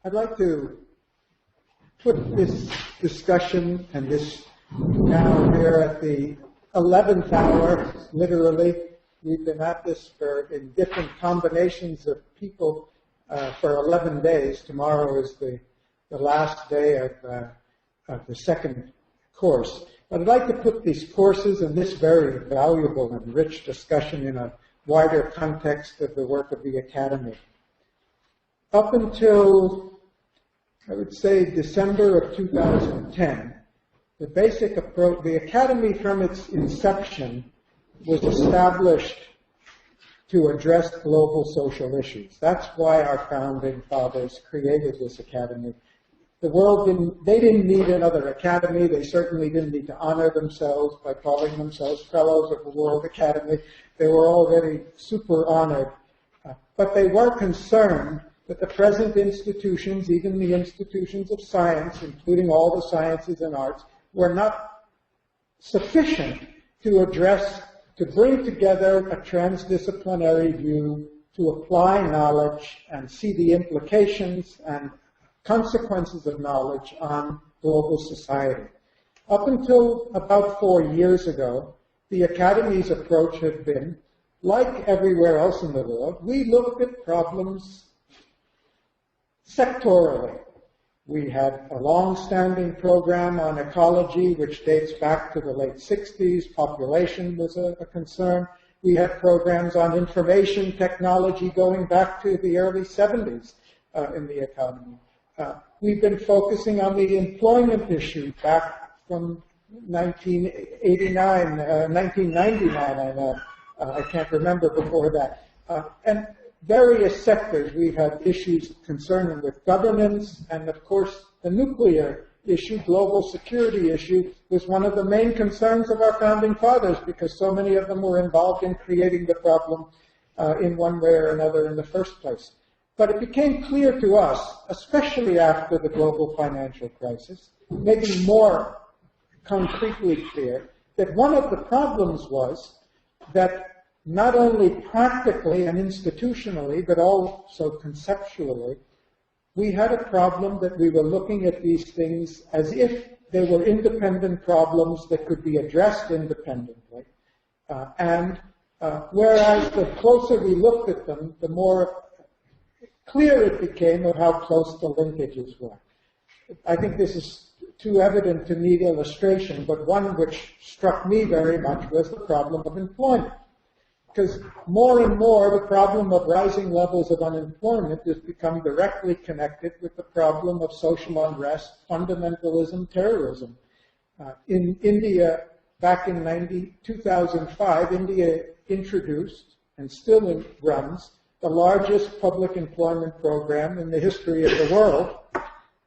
I'd like to put this discussion and this now here at the 11th hour, literally. We've been at this in different combinations of people for 11 days. Tomorrow is the last day of the second course. But I'd like to put these courses and this very valuable and rich discussion in a wider context of the work of the Academy. Up until, I would say, December of 2010, the basic approach, the Academy from its inception was established to address global social issues. That's why our founding fathers created this Academy. The world they didn't need another Academy. They certainly didn't need to honor themselves by calling themselves Fellows of the World Academy. They were already super honored. But they were concerned that the present institutions, even the institutions of science, including all the sciences and arts, were not sufficient to bring together a transdisciplinary view, to apply knowledge and see the implications and consequences of knowledge on global society. Up until about 4 years ago, the Academy's approach had been, like everywhere else in the world, we looked at problems sectorally. We had a long-standing program on ecology, which dates back to the late 60s. Population was a concern. We had programs on information technology going back to the early 70s in the Academy. We've been focusing on the employment issue back from 1999, I can't remember before that. And various sectors, we've had issues concerning with governance, and of course the nuclear issue, global security issue, was one of the main concerns of our founding fathers because so many of them were involved in creating the problem in one way or another in the first place. But it became clear to us, especially after the global financial crisis, maybe more concretely clear, that one of the problems was that not only practically and institutionally, but also conceptually, we had a problem that we were looking at these things as if they were independent problems that could be addressed independently. Whereas the closer we looked at them, the more clear it became of how close the linkages were. I think this is too evident to need illustration, but one which struck me very much was the problem of employment. Because more and more the problem of rising levels of unemployment has become directly connected with the problem of social unrest, fundamentalism, terrorism. In India, back in 2005, India introduced, and still runs, the largest public employment program in the history of the world.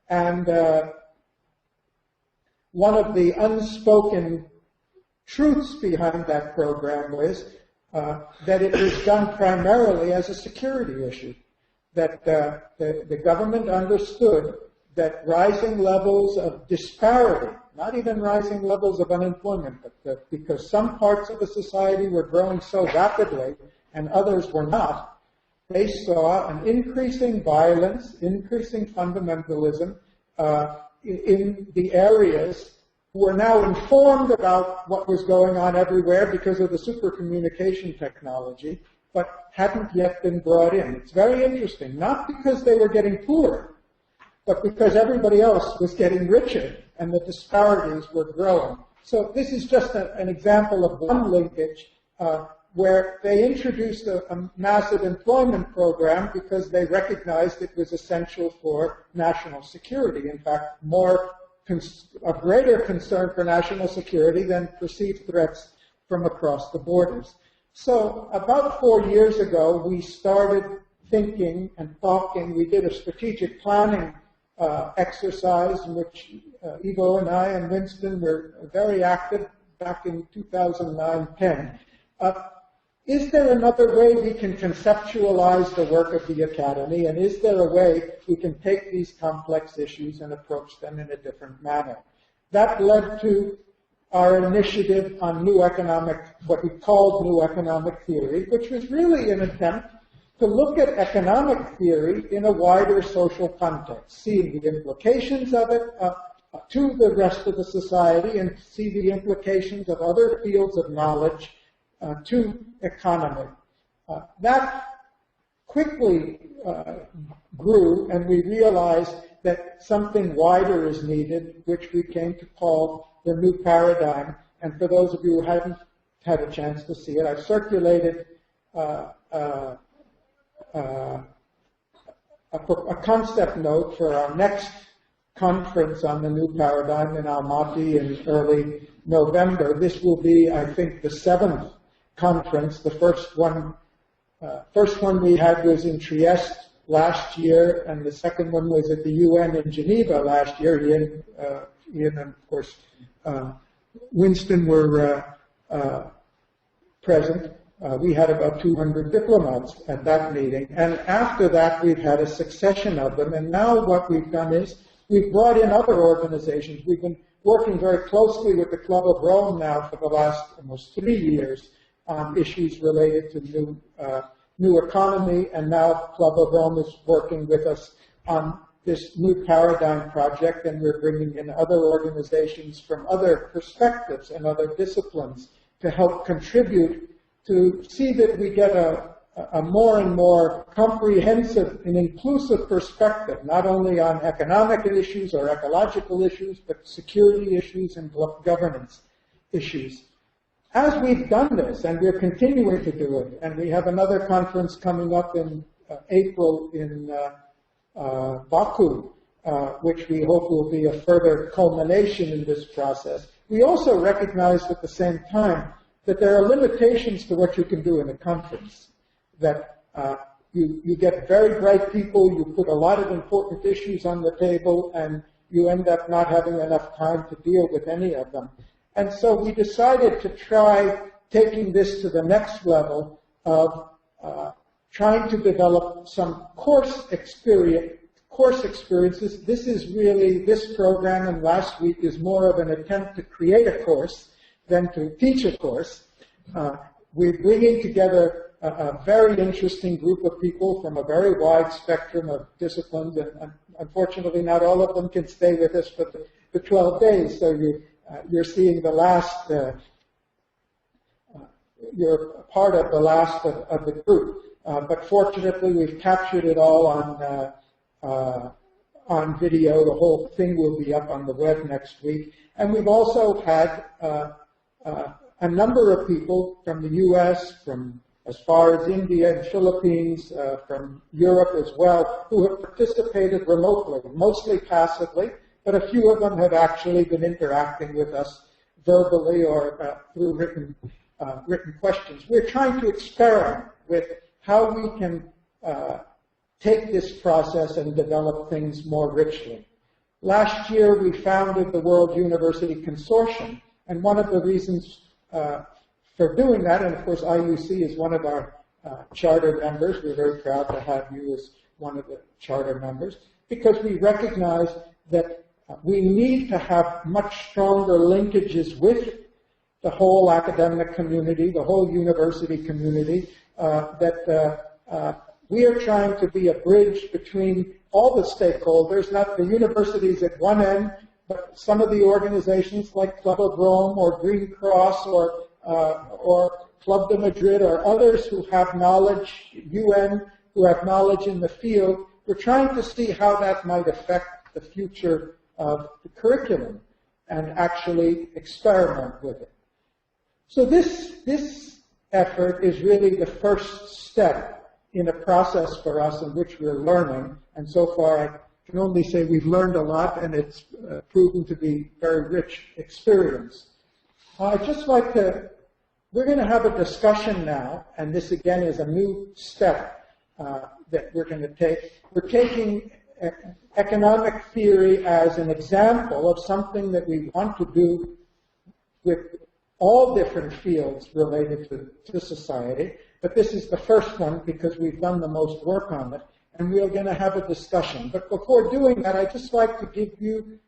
And one of the unspoken truths behind that program was that it was done primarily as a security issue, that the government understood that rising levels of disparity, not even rising levels of unemployment, but that because some parts of the society were growing so rapidly and others were not, they saw an increasing violence, increasing fundamentalism in the areas who were now informed about what was going on everywhere because of the supercommunication technology, but hadn't yet been brought in. It's very interesting, not because they were getting poorer, but because everybody else was getting richer and the disparities were growing. So this is just an example of one linkage where they introduced a massive employment program because they recognized it was essential for national security. In fact, a greater concern for national security than perceived threats from across the borders. So about 4 years ago, we started thinking and talking. We did a strategic planning exercise in which Ivo and I and Winston were very active back in 2009-10. Is there another way we can conceptualize the work of the Academy, and is there a way we can take these complex issues and approach them in a different manner? That led to our initiative on what we called New Economic Theory, which was really an attempt to look at economic theory in a wider social context, seeing the implications of it to the rest of the society and see the implications of other fields of knowledge to economy. That quickly grew, and we realized that something wider is needed, which we came to call the new paradigm. And for those of you who haven't had a chance to see it, I've circulated a concept note for our next conference on the new paradigm in Almaty in early November. This will be, I think, the 7th conference. The first one we had was in Trieste last year, and the second one was at the UN in Geneva last year. Ian and, of course, Winston were present. We had about 200 diplomats at that meeting. And after that, we've had a succession of them. And now what we've done is we've brought in other organizations. We've been working very closely with the Club of Rome now for the last almost 3 years on issues related to new economy. And now Club of Rome is working with us on this new paradigm project. And we're bringing in other organizations from other perspectives and other disciplines to help contribute to see that we get a more and more comprehensive and inclusive perspective, not only on economic issues or ecological issues, but security issues and governance issues. As we've done this, and we're continuing to do it, and we have another conference coming up in April in Baku, which we hope will be a further culmination in this process, we also recognize at the same time that there are limitations to what you can do in a conference, that you get very bright people, you put a lot of important issues on the table, and you end up not having enough time to deal with any of them. And so we decided to try taking this to the next level of trying to develop some course experiences. This is really, this program and last week is more of an attempt to create a course than to teach a course. We're bringing together a very interesting group of people from a very wide spectrum of disciplines, and unfortunately not all of them can stay with us for the 12 days, so you're seeing the last, you're part of the last of the group. But fortunately we've captured it all on video. The whole thing will be up on the web next week. And we've also had a number of people from the U.S., from as far as India and Philippines, from Europe as well, who have participated remotely, mostly passively, but a few of them have actually been interacting with us verbally or through written questions. We're trying to experiment with how we can take this process and develop things more richly. Last year, we founded the World University Consortium, and one of the reasons for doing that, and of course IUC is one of our charter members, we're very proud to have you as one of the charter members, because we recognize that we need to have much stronger linkages with the whole academic community, the whole university community, we are trying to be a bridge between all the stakeholders, not the universities at one end, but some of the organizations like Club of Rome or Green Cross or Club de Madrid or others who have knowledge, UN, who have knowledge in the field. We're trying to see how that might affect the future of the curriculum and actually experiment with it. So this effort is really the first step in a process for us in which we're learning, and so far I can only say we've learned a lot, and it's proven to be very rich experience. I'd just like to, we're going to have a discussion now, and this again is a new step that we're going to take. We're taking economic theory as an example of something that we want to do with all different fields related to society, but this is the first one because we've done the most work on it, and we're going to have a discussion. But before doing that, I'd just like to give you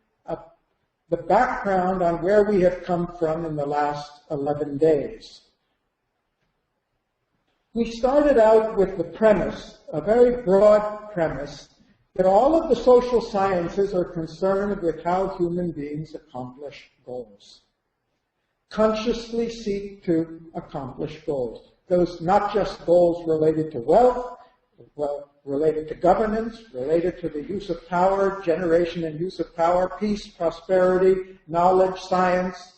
the background on where we have come from in the last 11 days. We started out with the premise, a very broad premise, that all of the social sciences are concerned with how human beings accomplish goals. Consciously seek to accomplish goals. Those not just goals related to wealth, well, related to governance, related to the use of power, generation and use of power, peace, prosperity, knowledge, science,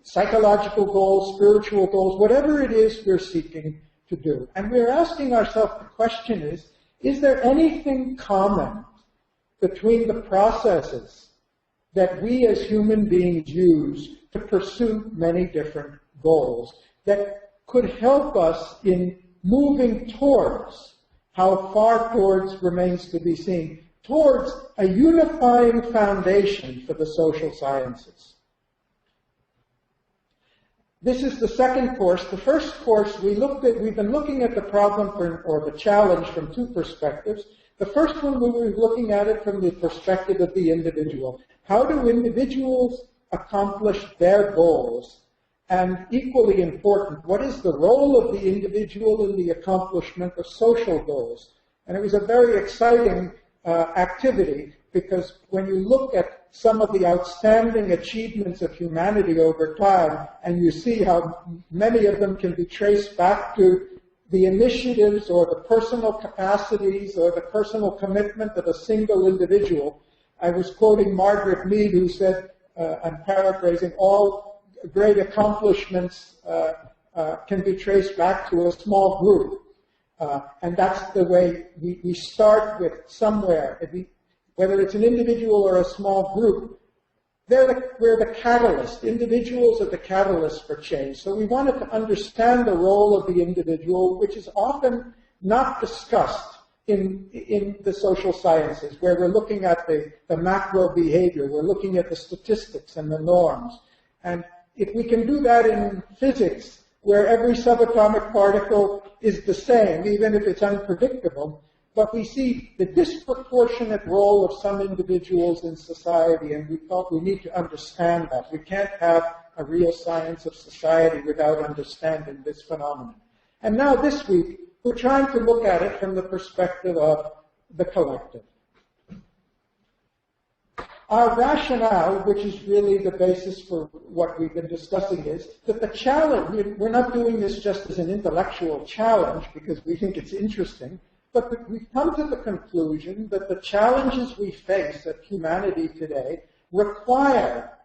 psychological goals, spiritual goals, whatever it is we're seeking to do. And we're asking ourselves, the question is there anything common between the processes that we as human beings use to pursue many different goals that could help us in moving towards, how far towards remains to be seen, towards a unifying foundation for the social sciences? This is the second course. The first course we've been looking at the problem or the challenge from two perspectives. The first one, we were looking at it from the perspective of the individual. How do individuals accomplish their goals? And equally important, what is the role of the individual in the accomplishment of social goals? And it was a very exciting activity, because when you look at some of the outstanding achievements of humanity over time, and you see how many of them can be traced back to the initiatives or the personal capacities or the personal commitment of a single individual. I was quoting Margaret Mead, who said, I'm paraphrasing, all great accomplishments can be traced back to a small group. And that's the way we start with somewhere. Whether it's an individual or a small group, we're the catalyst. Individuals are the catalyst for change. So we wanted to understand the role of the individual, which is often not discussed in the social sciences, where we're looking at the macro behavior, we're looking at the statistics and the norms. And if we can do that in physics, where every subatomic particle is the same, even if it's unpredictable, but we see the disproportionate role of some individuals in society, and we thought we need to understand that. We can't have a real science of society without understanding this phenomenon. And now this week, we're trying to look at it from the perspective of the collective. Our rationale, which is really the basis for what we've been discussing, is that the challenge, we're not doing this just as an intellectual challenge because we think it's interesting, but we've come to the conclusion that the challenges we face at humanity today require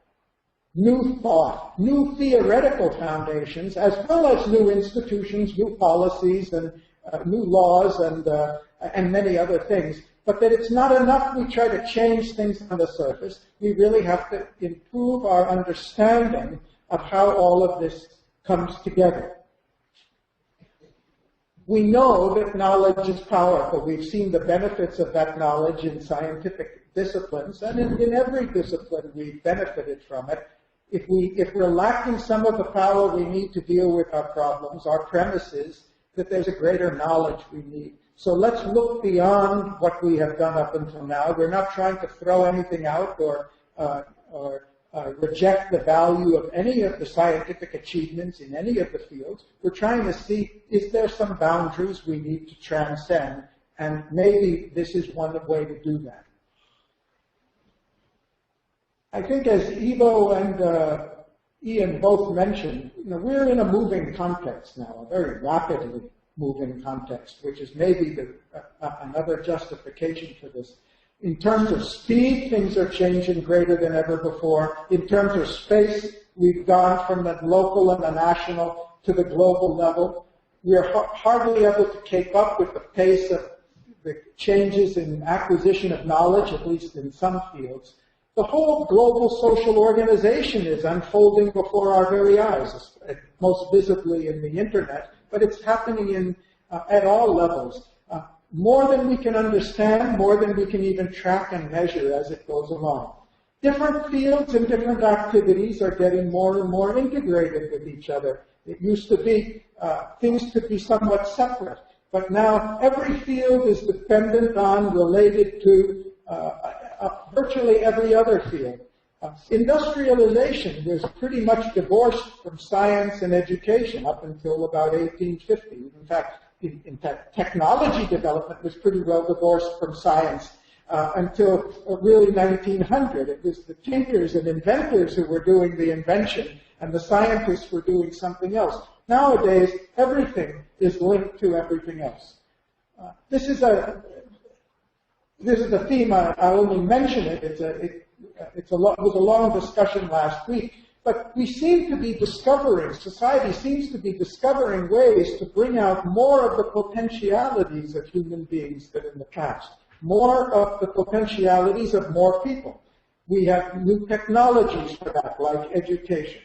new thought, new theoretical foundations, as well as new institutions, new policies, and new laws, and many other things. But that it's not enough we try to change things on the surface. We really have to improve our understanding of how all of this comes together. We know that knowledge is powerful. We've seen the benefits of that knowledge in scientific disciplines, and in every discipline we've benefited from it. If we're lacking some of the power we need to deal with our problems, our premise is that there's a greater knowledge we need. So let's look beyond what we have done up until now. We're not trying to throw anything out or reject the value of any of the scientific achievements in any of the fields. We're trying to see, is there some boundaries we need to transcend? And maybe this is one way to do that. I think as Ivo and Ian both mentioned, we're in a moving context now, a very rapidly moving context, which is maybe another justification for this. In terms of speed, things are changing greater than ever before. In terms of space, we've gone from the local and the national to the global level. We're hardly able to keep up with the pace of the changes in acquisition of knowledge, at least in some fields. The whole global social organization is unfolding before our very eyes, most visibly in the internet, but it's happening at all levels. More than we can understand, more than we can even track and measure as it goes along. Different fields and different activities are getting more and more integrated with each other. It used to be things could be somewhat separate, but now every field is dependent on, related to virtually every other field. Industrialization was pretty much divorced from science and education up until about 1850. In fact, in fact, technology development was pretty well divorced from science until really 1900. It was the thinkers and inventors who were doing the invention, and the scientists were doing something else. Nowadays, everything is linked to everything else. This is a theme. I only mention it. It was a long discussion last week. But we seem to be discovering, society seems to be discovering ways to bring out more of the potentialities of human beings than in the past. More of the potentialities of more people. We have new technologies for that, like education.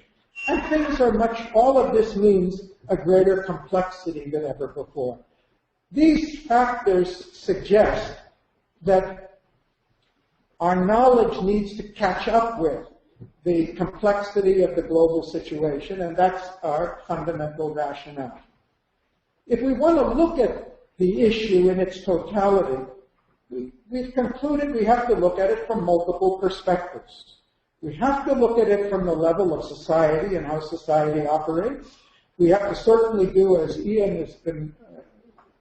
And things are all of this means a greater complexity than ever before. These factors suggest that our knowledge needs to catch up with the complexity of the global situation, and that's our fundamental rationale. If we want to look at the issue in its totality, we've concluded we have to look at it from multiple perspectives. We have to look at it from the level of society and how society operates. We have to certainly do, as Ian has been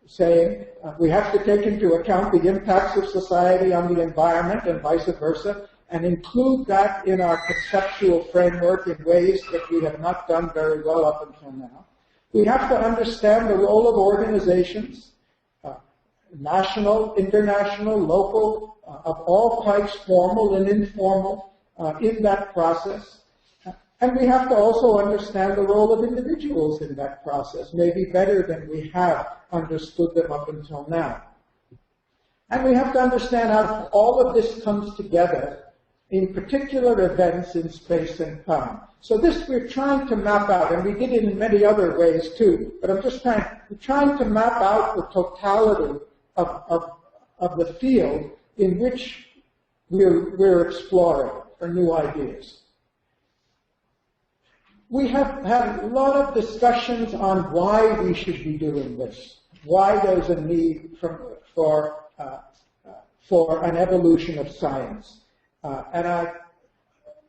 saying, we have to take into account the impacts of society on the environment and vice versa, and include that in our conceptual framework in ways that we have not done very well up until now. We have to understand the role of organizations, national, international, local, of all types, formal and informal, in that process. And we have to also understand the role of individuals in that process, maybe better than we have understood them up until now. And we have to understand how all of this comes together in particular events in space and time. So this we're trying to map out, and we did it in many other ways too, but we're trying to map out the totality of the field in which we're exploring for new ideas. We have had a lot of discussions on why we should be doing this, why there's a need for an evolution of science.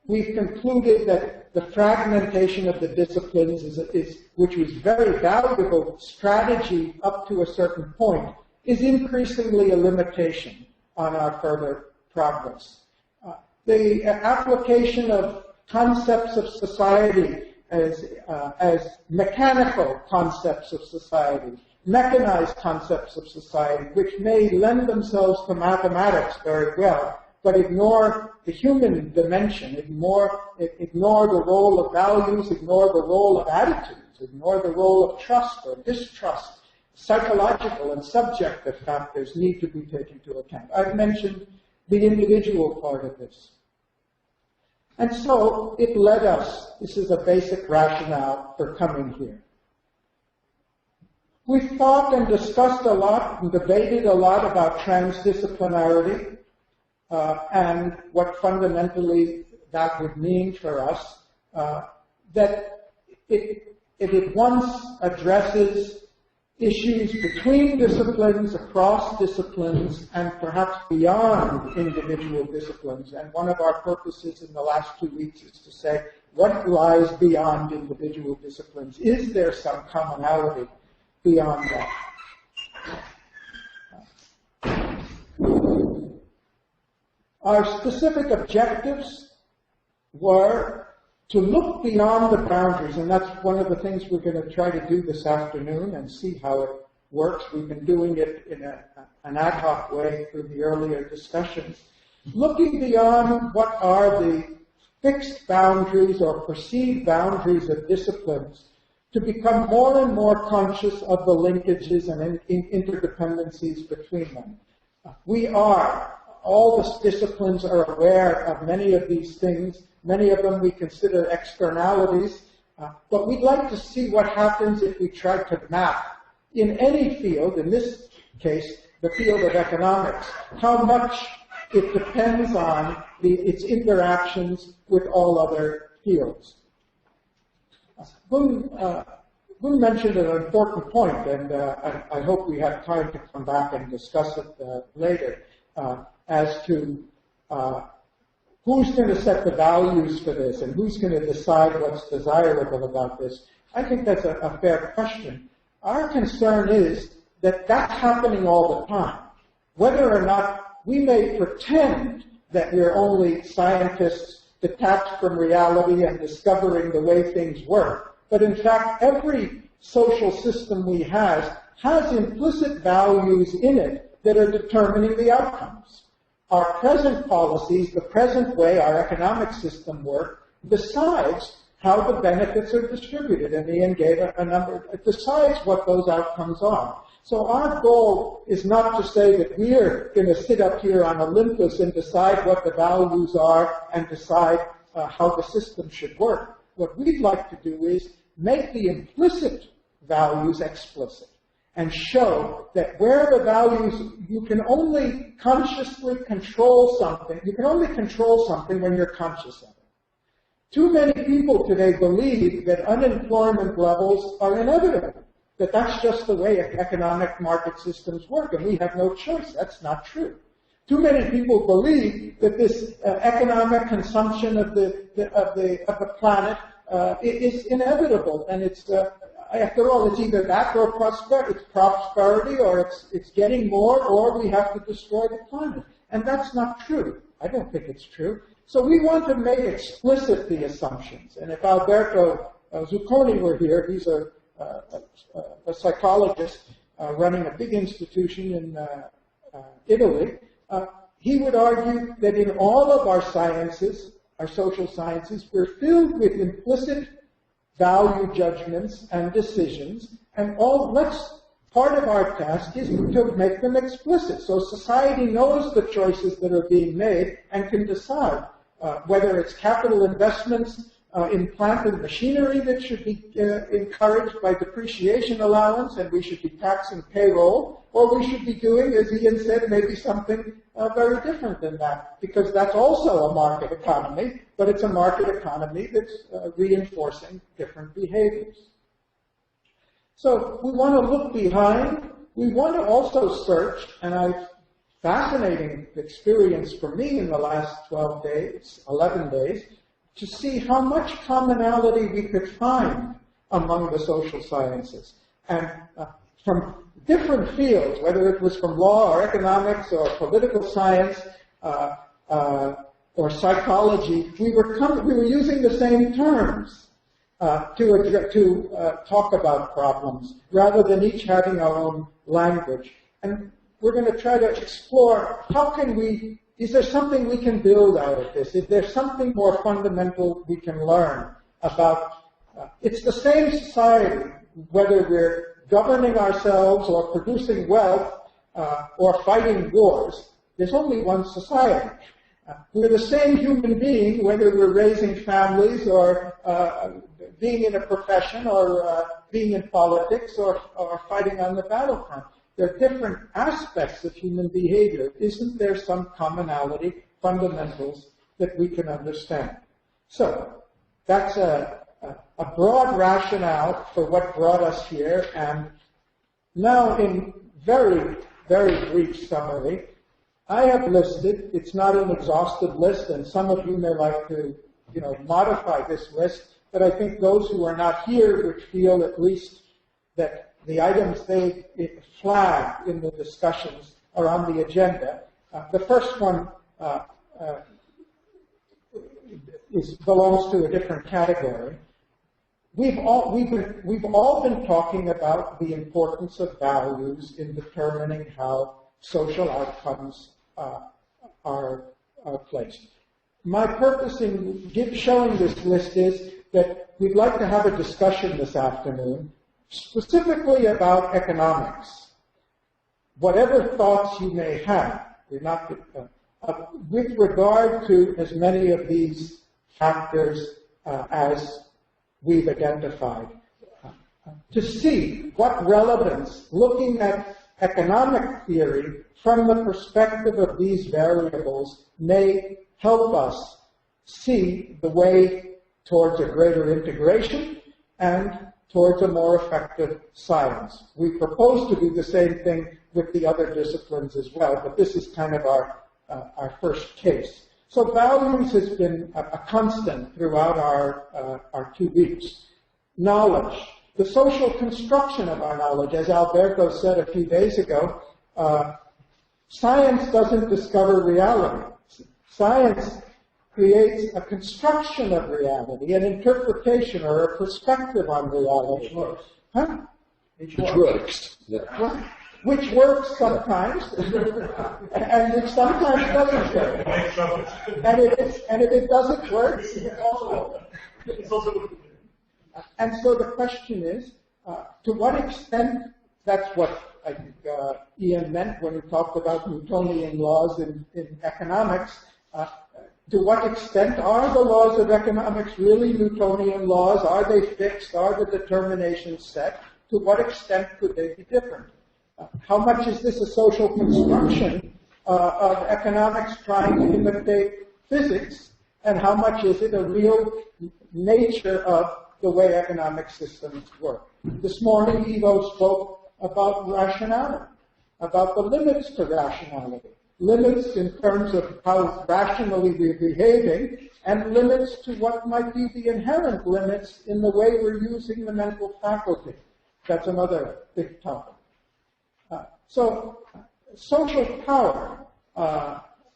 We've concluded that the fragmentation of the disciplines, which was very valuable strategy up to a certain point, is increasingly a limitation on our further progress. The application of concepts of society as mechanical concepts of society, mechanized concepts of society, which may lend themselves to mathematics very well, but ignore the human dimension, ignore the role of values, ignore the role of attitudes, ignore the role of trust or distrust. Psychological and subjective factors need to be taken into account. I've mentioned the individual part of this. And so it led us, this is a basic rationale for coming here. We thought and discussed a lot and debated a lot about transdisciplinarity and what fundamentally that would mean for us, that it at once addresses issues between disciplines, across disciplines, and perhaps beyond individual disciplines. And one of our purposes in the last 2 weeks is to say, what lies beyond individual disciplines? Is there some commonality beyond that? Our specific objectives were to look beyond the boundaries, and that's one of the things we're going to try to do this afternoon and see how it works. We've been doing it in an ad hoc way through the earlier discussions. Looking beyond what are the fixed boundaries or perceived boundaries of disciplines to become more and more conscious of the linkages and interdependencies between them. All the disciplines are aware of many of these things. Many of them we consider externalities, but we'd like to see what happens if we try to map in any field, in this case, the field of economics, how much it depends on its interactions with all other fields. Boone mentioned an important point, and I hope we have time to come back and discuss it later, as to who's going to set the values for this and who's going to decide what's desirable about this. I think that's a fair question. Our concern is that that's happening all the time. Whether or not we may pretend that we're only scientists detached from reality and discovering the way things work, but in fact every social system we have has implicit values in it that are determining the outcomes. Our present policies, the present way our economic system works, decides how the benefits are distributed, and Ian gave a number, it decides what those outcomes are. So our goal is not to say that we're going to sit up here on Olympus and decide what the values are and decide how the system should work. What we'd like to do is make the implicit values explicit and show that where the values, you can only consciously control something, you can only control something when you're conscious of it. Too many people today believe that unemployment levels are inevitable, that that's just the way economic market systems work, and we have no choice. That's not true. Too many people believe that this economic consumption of the planet is inevitable, and it's after all, it's either that or prosperity, or it's getting more, or we have to destroy the planet. And that's not true. I don't think it's true. So we want to make explicit the assumptions. And if Alberto Zucconi were here, he's a psychologist running a big institution in Italy, he would argue that in all of our sciences, our social sciences, we're filled with implicit value judgments and decisions, and part of our task is to make them explicit. So society knows the choices that are being made and can decide whether it's capital investments in plant and machinery that should be encouraged by depreciation allowance, and we should be taxing payroll, or we should be doing, as Ian said, maybe something very different than that, because that's also a market economy, but it's a market economy that's reinforcing different behaviors. So we want to look behind. We want to also search, and a fascinating experience for me in the last 12 days, 11 days, to see how much commonality we could find among the social sciences. And from different fields, whether it was from law or economics or political science or psychology, we were using the same terms to talk about problems, rather than each having our own language. And we're going to try to explore is there something we can build out of this? Is there something more fundamental we can learn about? It's the same society, whether we're governing ourselves or producing wealth or fighting wars. There's only one society. We're the same human being, whether we're raising families or being in a profession or being in politics or fighting on the battlefront. There are different aspects of human behavior. Isn't there some commonality, fundamentals that we can understand? So that's a broad rationale for what brought us here. And now, in very, very brief summary, I have listed, it's not an exhaustive list, and some of you may like to modify this list, but I think those who are not here would feel at least that the items they flagged in the discussions are on the agenda. The first one belongs to a different category. We've all been talking about the importance of values in determining how social outcomes are placed. My purpose in showing this list is that we'd like to have a discussion this afternoon specifically about economics. Whatever thoughts you may have, with regard to as many of these factors as we've identified, to see what relevance, looking at economic theory from the perspective of these variables, may help us see the way towards a greater integration and towards a more effective science. We propose to do the same thing with the other disciplines as well, but this is kind of our first case. So values has been a constant throughout our 2 weeks. Knowledge. the social construction of our knowledge. As Alberto said a few days ago, science doesn't discover reality. Science creates a construction of reality, an interpretation or a perspective on reality. Which works. Huh? Which works. Yeah. Right. Which works sometimes, and which sometimes doesn't work. And if it doesn't work, it's also. And so the question is, to what extent, that's what I think Ian meant when he talked about Newtonian laws in economics, to what extent are the laws of economics really Newtonian laws? Are they fixed? Are the determinations set? To what extent could they be different? How much is this a social construction of economics trying to imitate physics, and how much is it a real nature of the way economic systems work? This morning, Ivo spoke about rationality, about the limits to rationality. Limits in terms of how rationally we're behaving, and limits to what might be the inherent limits in the way we're using the mental faculty. That's another big topic. So, social power,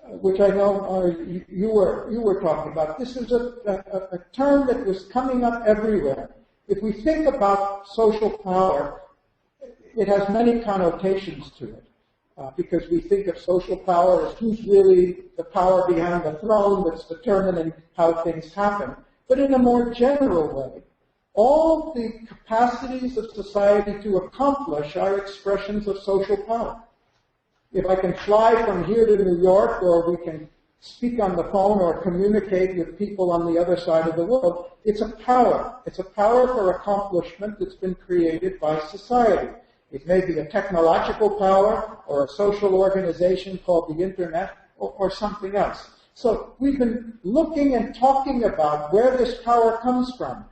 which I know you were talking about, this is a term that was coming up everywhere. If we think about social power, it has many connotations to it, because we think of social power as who's really the power behind the throne that's determining how things happen. But in a more general way, all the capacities of society to accomplish are expressions of social power. If I can fly from here to New York, or we can speak on the phone or communicate with people on the other side of the world, it's a power. It's a power for accomplishment that's been created by society. It may be a technological power or a social organization called the Internet or something else. So we've been looking and talking about where this power comes from.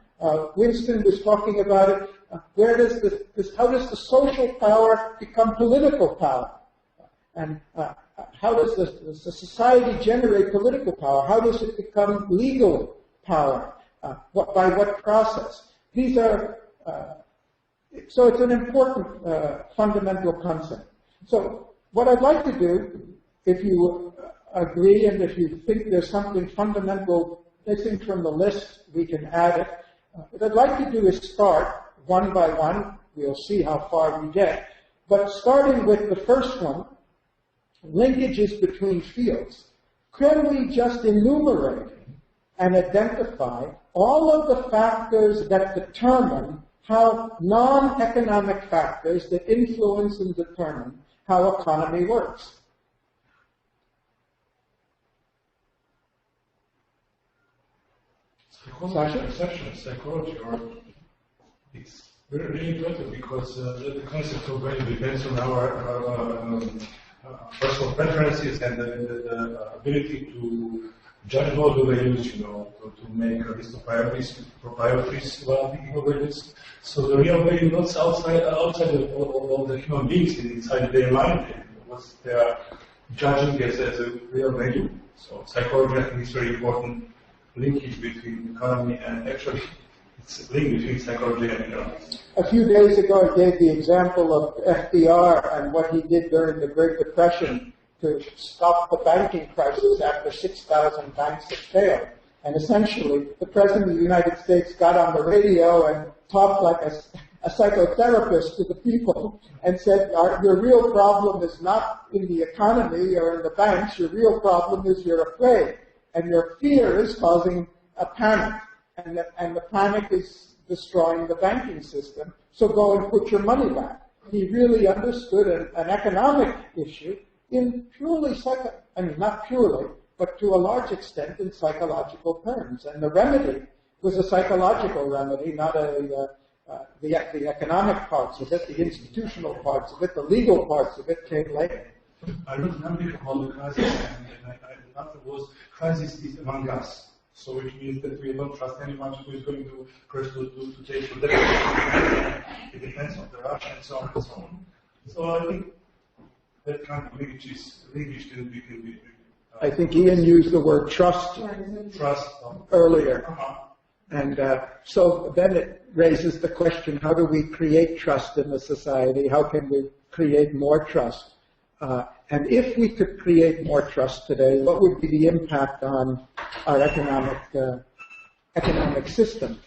Winston was talking about it. How does the social power become political power? And how does the society generate political power? How does it become legal power? By what process? These are, so it's an important fundamental concept. So what I'd like to do, if you agree and if you think there's something fundamental missing from the list, we can add it. What I'd like to do is start one by one. We'll see how far we get. But starting with the first one, linkages between fields. Could we just enumerate and identify all of the factors that determine how non-economic factors that influence and determine how economy works? Psychology, or it's very important because the concept of value depends on our personal preferences and the ability to judge all the values, to make a list of priorities while thinking of values. So the real value not outside of the human beings, inside their mind, what they are judging as a real value. So psychology, I think, is very important. Linkage between economy and actually it's a link between psychology and economics. A few days ago, I gave the example of FDR and what he did during the Great Depression to stop the banking crisis after 6,000 banks had failed. And essentially, the President of the United States got on the radio and talked like a psychotherapist to the people and said, your real problem is not in the economy or in the banks, your real problem is you're afraid. And your fear is causing a panic, and the panic is destroying the banking system, so go and put your money back. He really understood an economic issue in purely not purely, but to a large extent in psychological terms. And the remedy was a psychological remedy, not the economic parts of it, the institutional parts of it, the legal parts of it came later. I wrote an article about the crisis, and afterwards, crisis is among us. So which means that we don't trust anyone who is going to take the debt. It depends on the rush and so on and so on. So I think that kind of linkage can be. I think Ian used the word trust. Trust earlier. And so then it raises the question, how do we create trust in the society? How can we create more trust? And if we could create more trust today, what would be the impact on our economic system?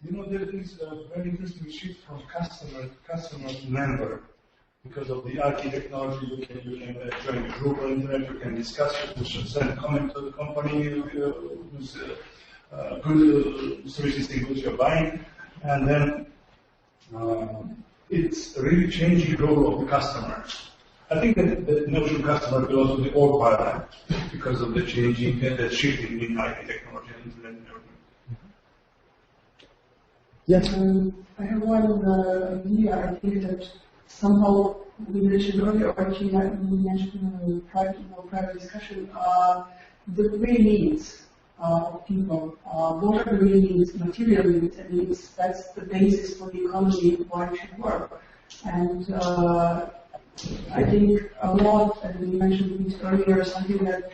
You know, there is a very interesting shift from customer to member. Because of the IT technology, you can join a group on internet, you can discuss, you should send a comment to the company whose good services and goods you're buying, and then it's really changing the role of the customer. I think that the notion of customer belongs to the old paradigm because of the changing and the shifting in IT technology and internet and everything. Yes. I have one idea. I think that somehow we mentioned earlier, or actually we mentioned in private discussion, the real needs of people. What are the real needs, material needs, and needs? That's the basis for the economy, why it should work. And I think a lot, and we mentioned it earlier, something that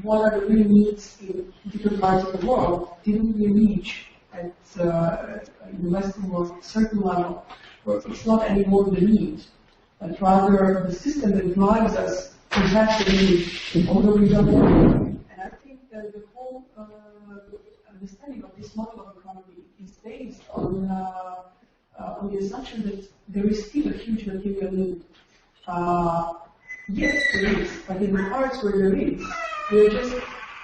what are the real needs in different parts of the world didn't we reach at in the Western world a certain level. It's not anymore the need, but rather the system that drives us to have the need, although we don't know. And I think that the whole understanding of this model of economy is based on the assumption that there is still a huge material need. Yes, there is, but in the parts where there is,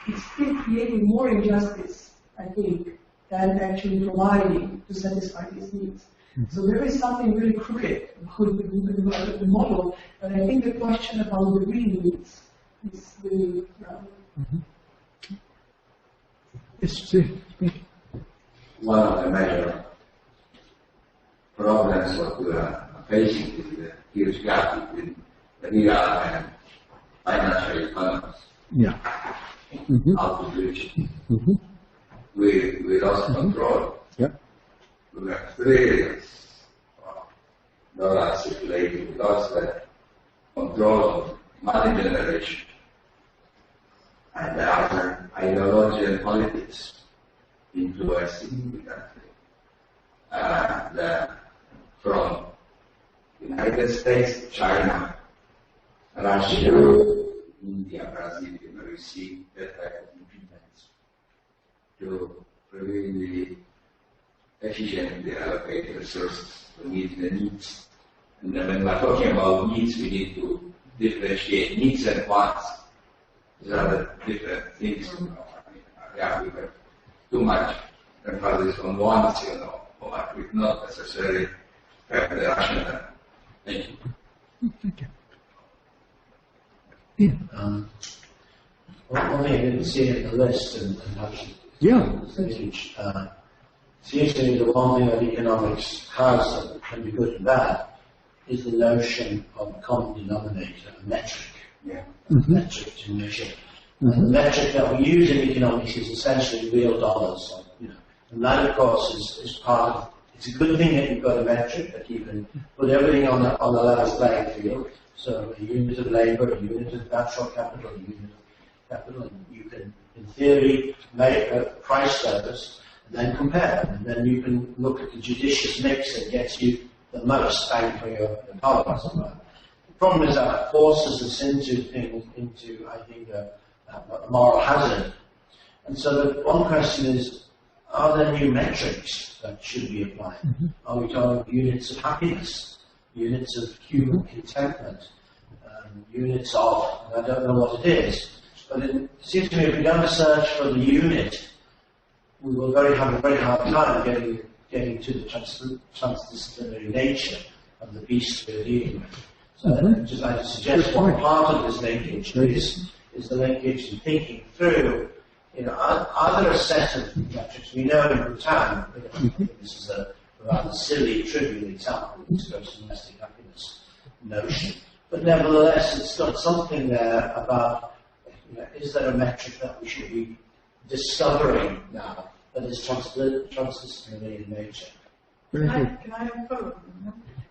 it's still creating more injustice, I think, than actually providing to satisfy these needs. So there is something really crooked about the model, but I think the question about the real needs is really one of the major problems that we are facing is the huge gap between the real and financial economies. Yeah. How to bridge it. We lost control. Yeah. We have trillions of dollars circulating. We lost the control of money generation. And there are ideology and politics influencing the country. From United States, China, Russia, India, Brazil, we see that type of improvements to really efficiently allocate resources to meet the needs. And then when we're talking about needs, we need to differentiate needs and wants. These are the different things. Yeah, we have too much emphasis on wants, but we not necessarily have the rational thinking. Thank you. One thing I didn't see in the list, and actually, seems to me the one thing that economics has that can be good and bad is the notion of a common denominator, a metric. Yeah. Metric to measure. And the metric that we use in economics is essentially real dollars. And that, of course, is part of. It's a good thing that you've got a metric that you can put everything on a level playing field. So a unit of labour, a unit of natural capital, a unit of capital, and you can, in theory, make a price service and then compare them. And then you can look at the judicious mix that gets you the most bang for your dollar. The problem is that it forces us into I think, a moral hazard. And so the one question is, are there new metrics that should be applied? Are we talking units of happiness, units of human contentment, units of, and I don't know what it is, but it seems to me if we don't search for the unit, we will have a very hard time getting to the transdisciplinary nature of the beast we're dealing with. So I suggest one part of this linkage is the linkage in thinking through, are there a set of metrics? We know in Bhutan, this is a rather silly, trivial example, this gross domestic happiness notion. But nevertheless, it's got something there about, is there a metric that we should be discovering now that is transdisciplinary in nature? Can I follow?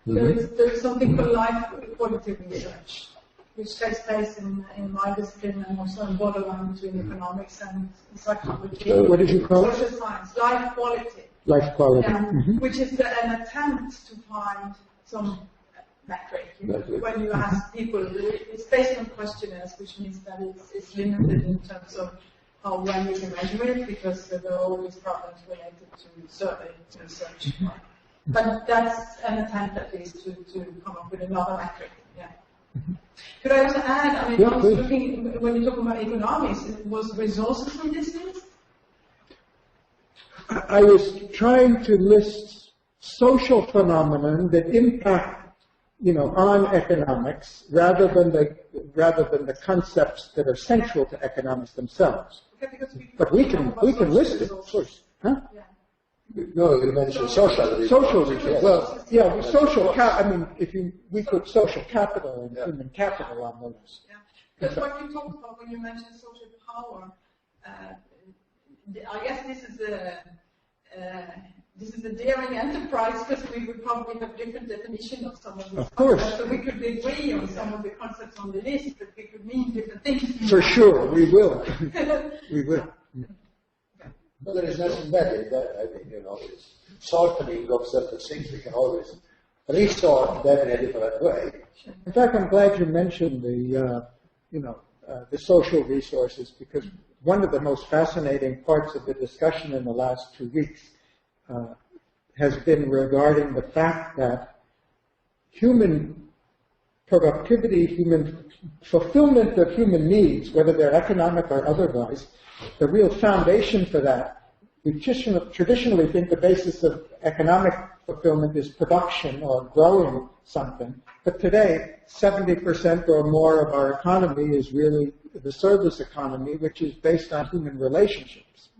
There's something called life quality research, which takes place in my discipline and also in borderline between economics and psychology. What did you call it? Social science, life quality. Life quality. Yeah, Mhm. which is an attempt to find some metric. When you ask people, it's based on questionnaires, which means that it's limited in terms of how well you can measure it, because there are always problems related to survey research. But that's an attempt at least to come up with another metric. Yeah. Could I also add, I mean, I was looking, when you talk about economics, was resources in this list? I was trying to list social phenomena that impact, on economics rather than the concepts that are central to economics themselves. Okay, But we can list it, of course. Huh? Yeah. No, you mentioned social. Social resources. Well, yeah, we put social capital and human capital on the list. Yeah. Because what you talked about when you mentioned social power, I guess this is a daring enterprise, because we would probably have different definition of some of these concepts. So we could agree on some of the concepts on the list, but we could mean different things. For sure, we will. We will. But there is nothing bad in that. I think, it's sorting of certain things. We can always resort them in a different way. In fact, I'm glad you mentioned the social resources, because one of the most fascinating parts of the discussion in the last 2 weeks has been regarding the fact that human productivity, human fulfillment of human needs, whether they're economic or otherwise, the real foundation for that, we traditionally think the basis of economic fulfillment is production or growing something. But today, 70% or more of our economy is really the service economy, which is based on human relationships.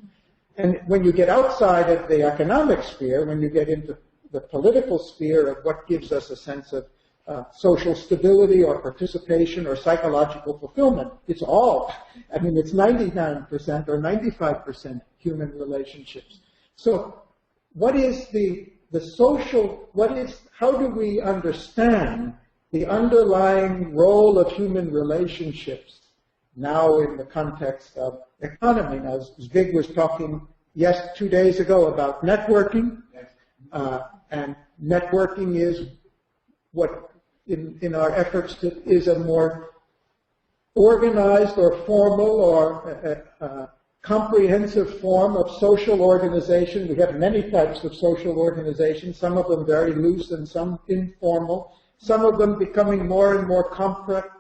And when you get outside of the economic sphere, when you get into the political sphere of what gives us a sense of social stability or participation or psychological fulfillment, it's 99% or 95% human relationships. So what is how do we understand the underlying role of human relationships now in the context of economy? Now, Zvig was talking 2 days ago about networking, and networking is what in our efforts is a more organized or formal or comprehensive form of social organization. We have many types of social organization, some of them very loose and some informal, some of them becoming more and more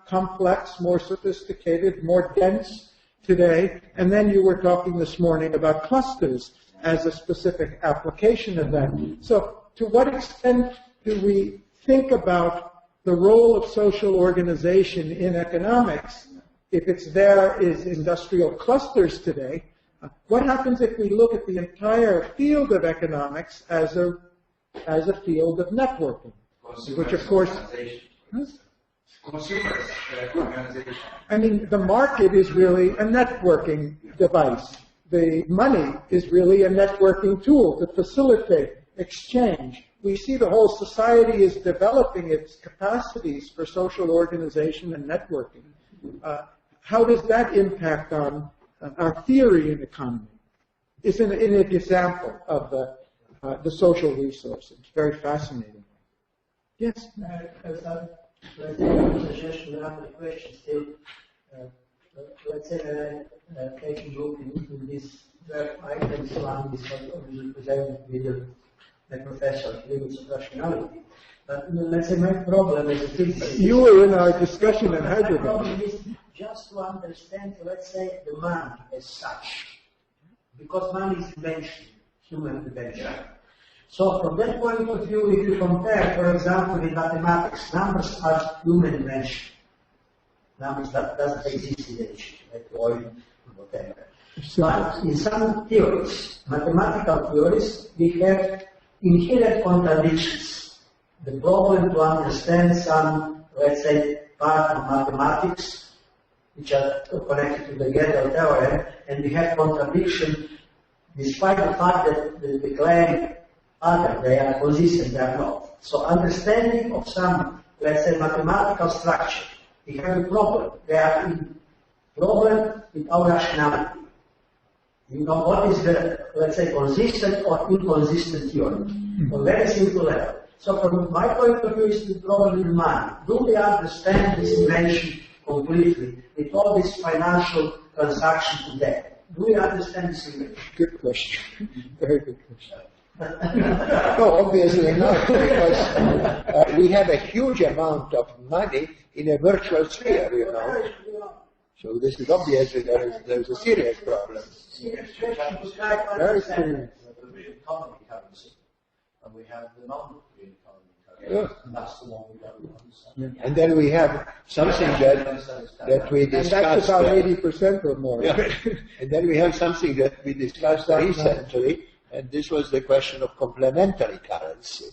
complex, more sophisticated, more dense today. And then you were talking this morning about clusters as a specific application of that. So to what extent do we think about the role of social organization in economics, if it's there is industrial clusters today? What happens if we look at the entire field of economics as a field of networking? Which of course, consumers organization. I mean, the market is really a networking device. The money is really a networking tool to facilitate exchange. We see the whole society is developing its capacities for social organization and networking. How does that impact on our theory in economy? It's an example of the social resource. It's very fascinating. Yes? As a suggestion, another question still. Let's say taking a look into these items, one is what presented with the professor, limits of rationality. But let's say my problem is you were in our discussion in Hyderabad. My problem is just to understand, let's say, the money as such. Because money is invention, human invention. So from that point of view, if you compare, for example, in mathematics, numbers are human invention. Numbers that doesn't exist in nature, like oil or whatever. But in some theories, mathematical theories, we have inherent contradictions. The problem to understand some, let's say, part of mathematics, which are connected to the Gödel theorem, and we have contradiction despite the fact that the claim they are consistent, they are not. So understanding of some, let's say, mathematical structure we have a problem. We have a problem with our rationality. You know, what is the, let's say, consistent or inconsistent theory? On very simple level. So from my point of view is the problem in mind. Do we understand this invention completely with all this financial transaction today? Do we understand this invention? Good question. Very good question. No, obviously not, because we have a huge amount of money in a virtual sphere, you know. So this is obviously there's a serious problem. Very serious. The real economy currency, and we have the non-real economy currency. Yeah. And that's the one we don't understand. And then we have something that we discussed. And that's about 80% or more. Yeah. And then we have something that we discussed recently, and this was the question of complementary currency,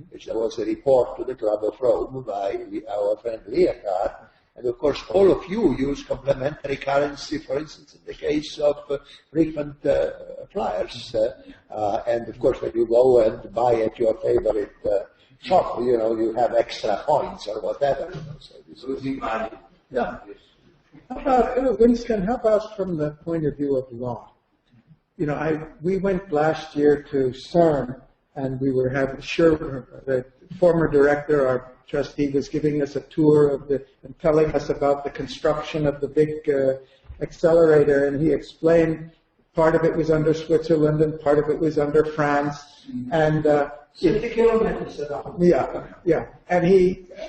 which there was a report to the Club of Rome by our friend Liakar. And of course, all of you use complementary currency, for instance, in the case of frequent flyers. And of course, when you go and buy at your favorite shop, you know, you have extra points or whatever. So this Losing money. Yeah. How about, Winston, how about from the point of view of law? You know, we went last year to CERN, and we were having, the former director, our trustee, was giving us a tour of and telling us about the construction of the big accelerator, and he explained part of it was under Switzerland and part of it was under France, and 50 kilometers around. yeah. And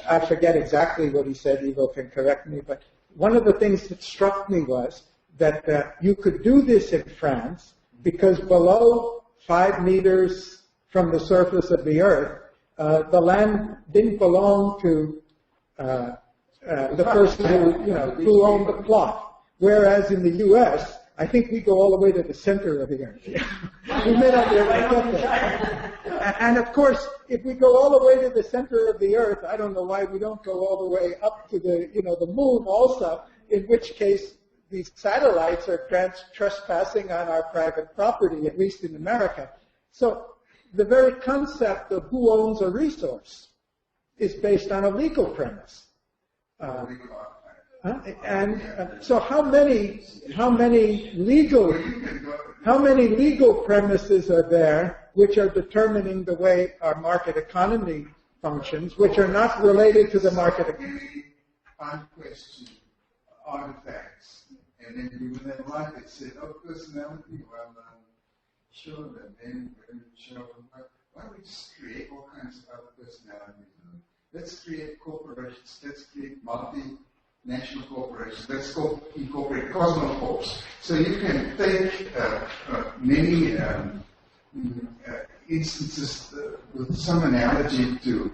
I forget exactly what he said, Ivo can correct me, but one of the things that struck me was that you could do this in France because below 5 meters from the surface of the earth, the land didn't belong to the person who owned the plot. Whereas in the U.S., I think we go all the way to the center of the earth. We may not be able to get there. And of course, if we go all the way to the center of the earth, I don't know why we don't go all the way up to the moon also, in which case these satellites are trespassing on our private property, at least in America. So the very concept of who owns a resource is based on a legal premise. So how many legal premises are there which are determining the way our market economy functions, which are not related to the market economy? Unquestioned artifacts, and then you would have like it said, oh, personality, well, sure, that then sure, why don't we just create all kinds of other personalities? Let's create corporations, let's create multinational corporations, let's incorporate cosmocorps. So you can take many instances with some analogy to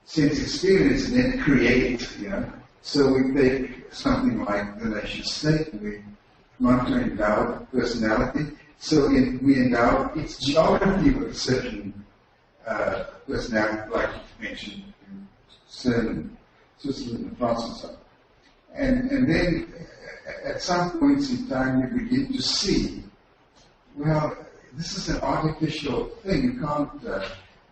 sense experience and then create, So we take something like the nation state and we want to endow personality. So we endow its geography with a certain personality, like you mentioned, in Switzerland and France and so on. And then at some points in time you begin to see, well, this is an artificial thing. You can't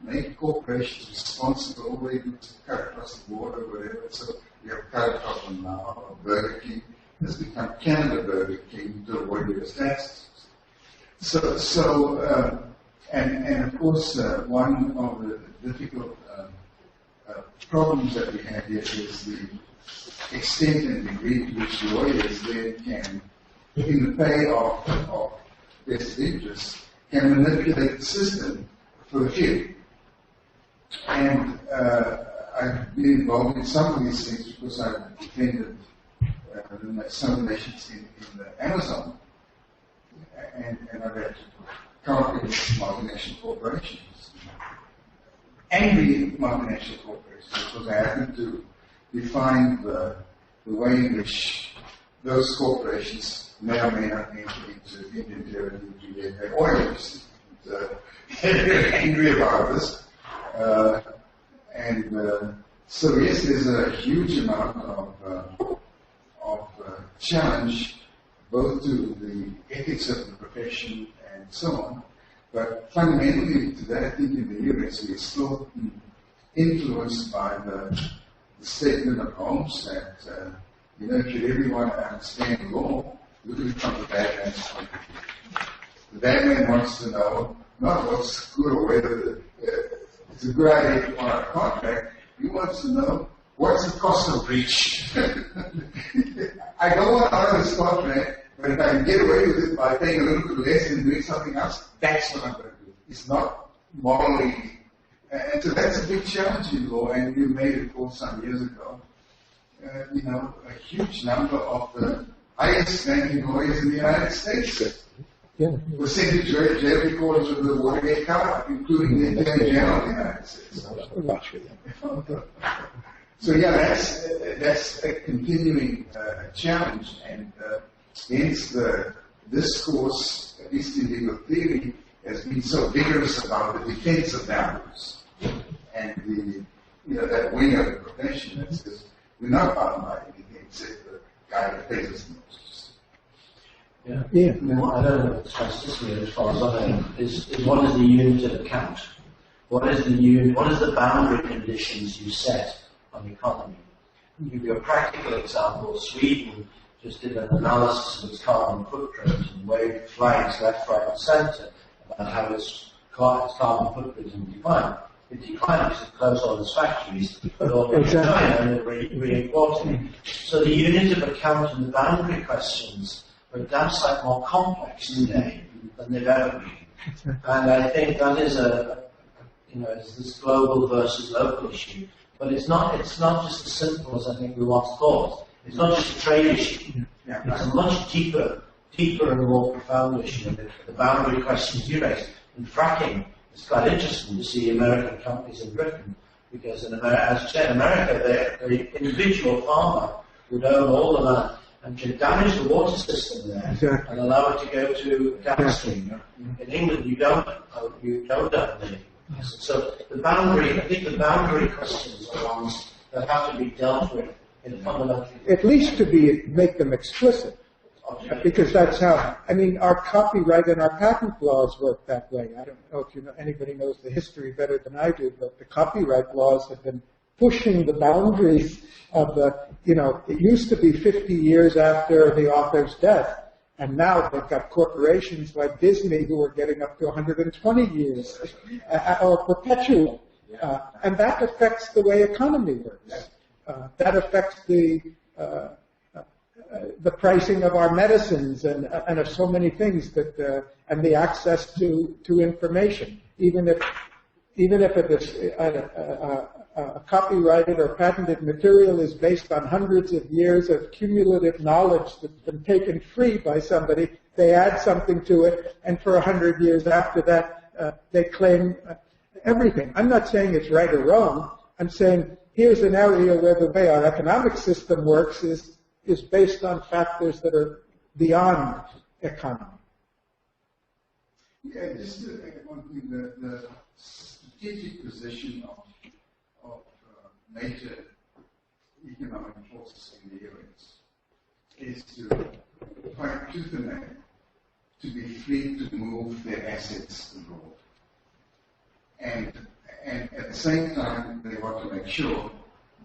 make corporations responsible all the way to cut across the border or whatever. So we have cut across them now, or Burger King has become Canada Burger King to avoid US taxes. And of course, one of the difficult problems that we have here is the extent and degree to which lawyers then can, in the pay of vested interests, can manipulate the system for the few. And I've been involved in some of these things because I've defended some of the nations in the Amazon. And I've had to come up with multinational corporations. Angry multinational corporations, because I happen to define the way in which those corporations may or may not enter into Indian territory to get their oil industry. They're angry about this. So yes, there's a huge amount of challenge both to the ethics of the profession and so on, but fundamentally to that, I think in the US we're still influenced by the the statement of Holmes that, should everyone understand law, look at it from the bad man's point of view. The bad man wants to know not what's good or whether it's a good idea to honor a contract. He wants to know what's the cost of breach. I don't want to honor this contract, but if I can get away with it by paying a little bit less and doing something else, that's what I'm going to do. It's not morally. And so that's a big challenge in law, and you made it for some years ago. A huge number of the highest ranking lawyers in the United States were sent to jail because of the Watergate cover-up, including the Attorney General of the United States. So that's a continuing challenge, and hence this course, at least in legal theory, has been so vigorous about the defense of boundaries and that wing of the profession that says we're not bound by anything except the guy that pays us the most. What I don't know if it's transdisciplinary as far as I know is what is the unit of account? What is the boundary conditions you set on the economy? I'll give you a practical example. Sweden just did an analysis of its carbon footprint and waved flags left, right, and centre about how its carbon footprint is in decline. It declined because it closed all its factories, but all in China and re-importing. So the unit of account and the boundary questions are a damn sight more complex today than they've ever been. And I think that is it's this global versus local issue. But it's not just as simple as I think we once thought. It's not just a trade issue. It's a much deeper and more profound issue. The boundary questions you raised. In fracking, it's quite interesting to see American companies in Britain, because as you said, in America, the individual farmer would own all the land and can damage the water system there and allow it to go to downstream. In England, you don't own the. So I think the boundary questions are ones that have to be dealt with in a fundamental. At least to make them explicit. Because that's how, our copyright and our patent laws work that way. I don't know if anybody knows the history better than I do, but the copyright laws have been pushing the boundaries of it used to be 50 years after the author's death, and now they've got corporations like Disney who are getting up to 120 years, or perpetual. And that affects the way economy works. That affects the pricing of our medicines and of so many things and the access to information. Even if it is a copyrighted or patented material is based on hundreds of years of cumulative knowledge that's been taken free by somebody, they add something to it, and for 100 years after that, they claim everything. I'm not saying it's right or wrong. I'm saying here's an area where the way our economic system works is based on factors that are beyond economy. Yeah, just to add one thing, the strategic position of major economic forces in the US is to fight tooth and nail to be free to move their assets abroad. And at the same time, they want to make sure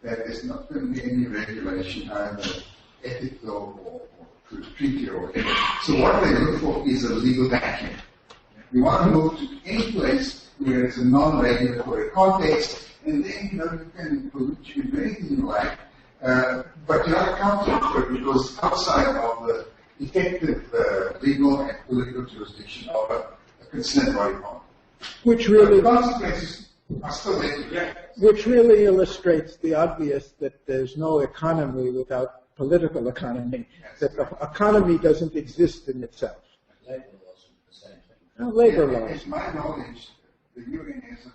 that there's not going to be any regulation, either ethical or treaty or whatever. So what they look for is a legal vacuum. You want to move to any place where it's a non-regulatory context, and then you can pollute, you can do anything you like, but you're not accountable for it because outside of the effective legal and political jurisdiction of a concerned body policy. Which really, the consequences are still there to get. Which really illustrates the obvious that there's no economy without political economy, that the economy doesn't exist in itself. Labor laws are the same thing. No, labor laws. As my knowledge, the UN has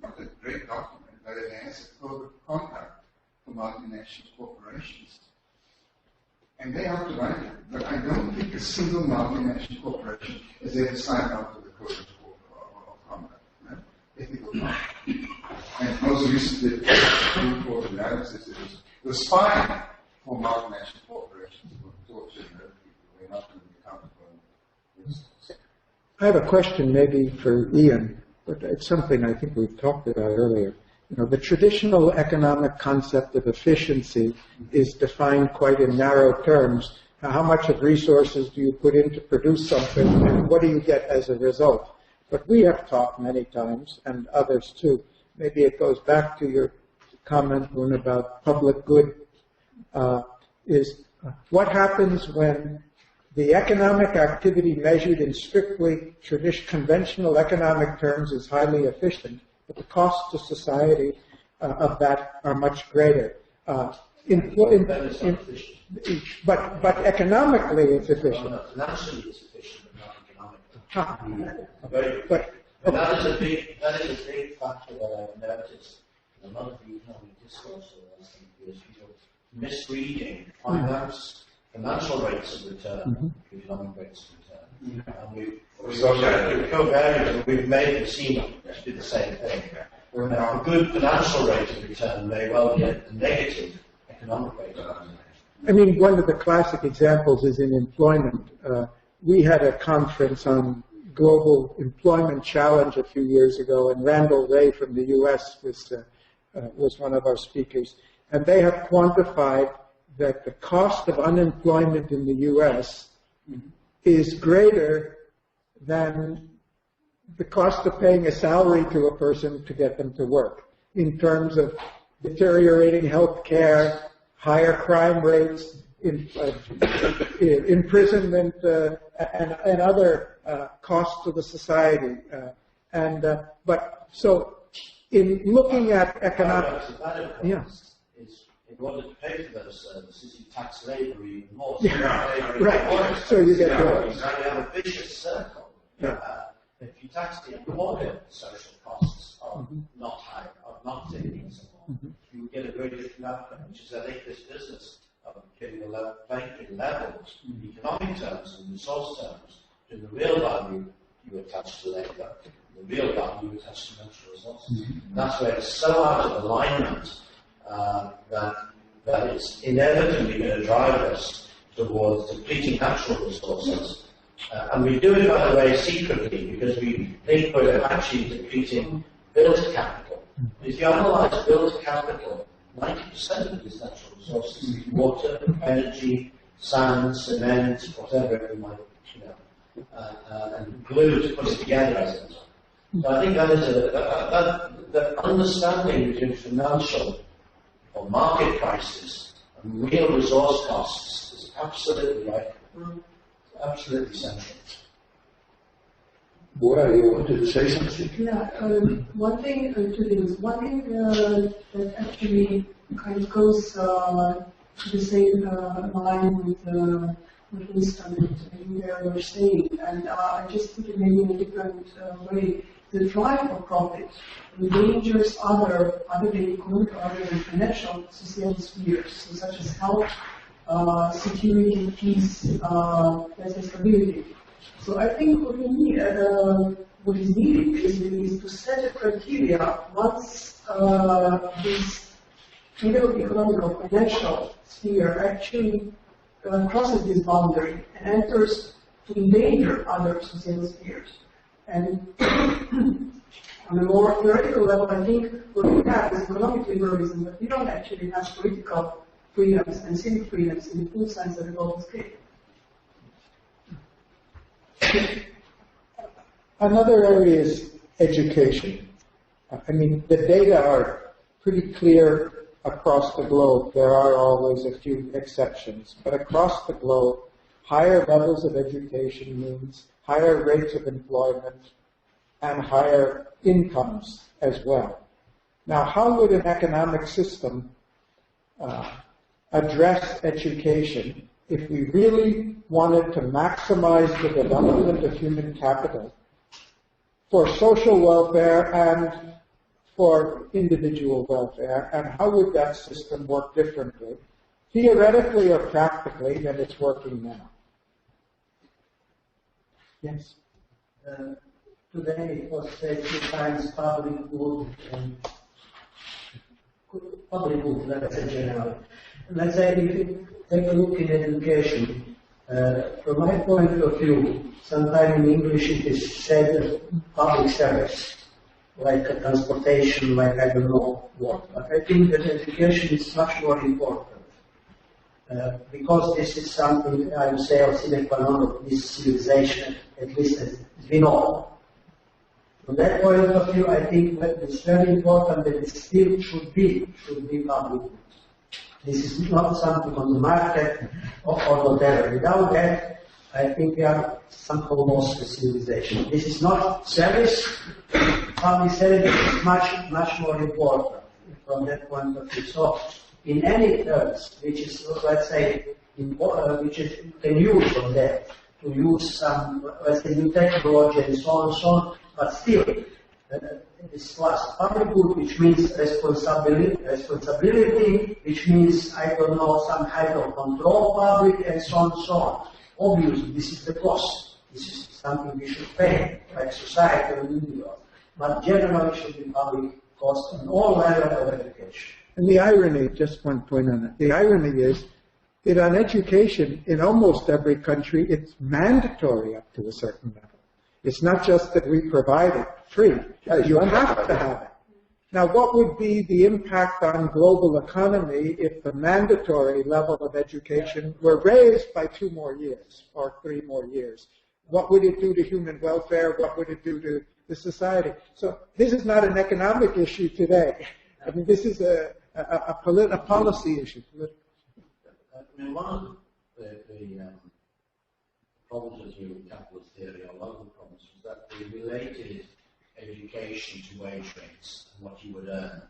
not a great document, but it has a code of conduct for multinational corporations. And they have to write it, but I don't think a single multinational corporation has ever signed up to the code of conduct, right? Ethical conduct. And most recently, the report analysis was fine for multinational corporations who were torturing their people. We're not going to be accountable. I have a question maybe for Ian, but it's something I think we've talked about earlier. the traditional economic concept of efficiency is defined quite in narrow terms. How much of resources do you put in to produce something, and what do you get as a result? But we have taught many times, and others too, maybe it goes back to your comment, Boone, about public good, is what happens when the economic activity measured in strictly conventional economic terms is highly efficient, but the costs to society of that are much greater. But economically it's efficient. No, financially it's efficient, but not economically. But that is a big factor that I've noticed in a lot of the economic discourse over the last few years. People misreading financial rates of return, economic rates of return. And we've made the seem to be the same thing. Now, a good financial rate of return may well be a negative economic rate of return. I mean, one of the classic examples is in employment. We had a conference on global employment challenge a few years ago, and Randall Ray from the U.S. was one of our speakers. And they have quantified that the cost of unemployment in the U.S. is greater than the cost of paying a salary to a person to get them to work, in terms of deteriorating health care, higher crime rates, imprisonment, and other costs to the society. But so, in looking at economic, is in order to pay for those services, you tax labor even more. Right. So you get more. You have a vicious circle. If you tax the employer, social costs are not high, are not taking so long. You get a very different outcome, which is, I think, this business of getting the playing field level in economic terms and resource terms to the real value you attach to labor, the real value you attach to natural resources. That's where it's so out of alignment that it's inevitably going to drive us towards depleting natural resources. And we do it, by the way, secretly, because we think we're actually depleting built capital. If you analyze built capital, 90% of it is natural resources: water, energy, sand, cement, whatever you might, and glue to put it together, as it were. So I think that is the understanding between financial or market prices and real resource costs is absolutely right. Absolutely central. Bora, you wanted to say something? Yeah, one thing, two things. One thing that actually kind of goes to the same line with Winston and Garry were saying, and I just put it maybe in a different way. The drive for profit endangers other than economic, other than financial, social spheres, so such as health, security, peace, and stability. So I think what we need, what is needed is to set a criteria once this middle economic or financial sphere actually crosses this boundary and enters to endanger other social spheres. And on a more theoretical level, I think what we have is economic liberalism, but we don't actually have political freedoms and civic freedoms in the full sense of the global scale. Another area is education. I mean, the data are pretty clear across the globe. There are always a few exceptions, but across the globe, higher levels of education means higher rates of employment and higher incomes as well. Now, how would an economic system address education if we really wanted to maximize the development of human capital for social welfare and for individual welfare, and how would that system work differently, theoretically or practically, than it's working now? Yes? Today it was said two times public good and public good, let's say generally. Let's say if you take a look in education, from my point of view, sometimes in English it is said public service. like transportation, like I don't know what. But I think that education is much more important. Because this is something, I would say, of sine qua non of this civilization, at least as we know. From that point of view, I think that it's very important that it still should be public. This is not something on the market or whatever. Without that, I think we are somehow lost the civilization. This is not service. Public service is much more important from that point of view. So, in any terms, which is, let's say, which is, you can use from that to use some, let's say, new technology and so on, but still, this last public good, which means responsibility, which means, I don't know, some kind of control public and so on. Obviously, this is the cost. This is something we should pay, like society or individual. But generally, it should be public cost on all levels of education. And the irony, just one point on that, the irony is that on education, in almost every country, it's mandatory up to a certain level. It's not just that we provide it free. You have to have it. Now, what would be the impact on global economy if the mandatory level of education were raised by 2 more years or 3 more years? What would it do to human welfare? What would it do to the society? So this is not an economic issue today. I mean, this is a policy issue. I mean, one of the problems with human capitalist theory, or one of the problems, was that we related education to wage rates and what you would earn.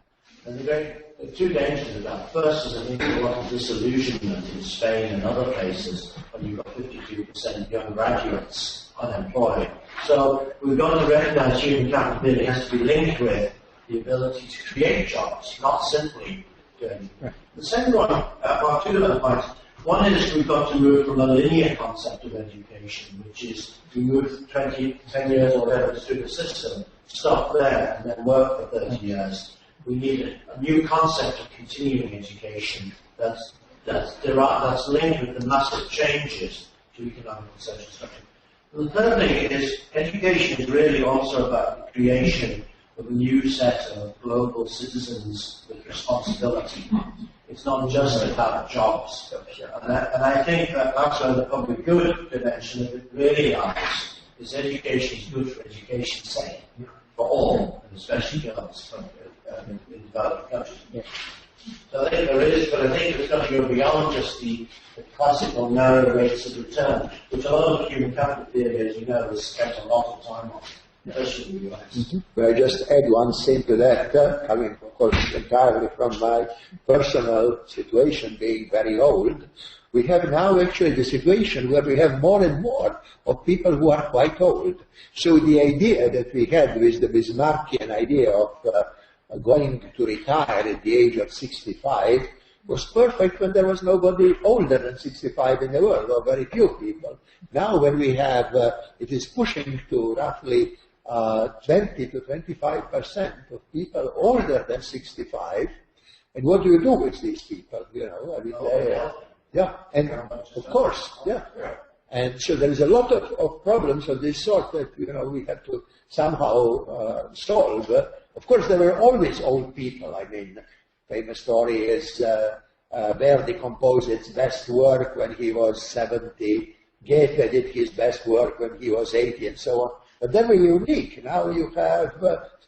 And there are 2 dangers of that. First is, I think, a lot of disillusionment in Spain and other places when you've got 52% young graduates unemployed. So we've got to recognize human capital theory has to be linked with the ability to create jobs, not simply doing. The second one, well, 2 other points. One is we've got to move from a linear concept of education, which is we move 10 years or whatever through the system, stop there, and then work for 30 years. We need a new concept of continuing education that's linked with the massive changes to economic and social structure. The third thing is education is really also about the creation of a new set of global citizens with responsibility. It's not just about jobs. And I think that that's where the public good dimension of it really lies. Is education is good for education's sake, for all, and especially girls in developed countries. So I think there is, but I think it's got to go beyond just the classical narrow rates of return, which a lot of human capital theory, as you know, has spent a lot of time on. Especially in the US. But I just add one thing to that, coming, of course, entirely from my personal situation, being very old. We have now actually the situation where we have more and more of people who are quite old. So the idea that we had with the Bismarckian idea of going to retire at the age of 65 was perfect when there was nobody older than 65 in the world, or very few people. Now when we have, it is pushing to roughly 20 to 25% of people older than 65. And what do you do with these people? You know, I mean, yeah, and of course, yeah. And so there is a lot of problems of this sort that, you know, we have to somehow solve. Of course, there were always old people. I mean, famous story is Verdi composed his best work when he was 70. Goethe did his best work when he was 80, and so on. But then we're unique. Now you have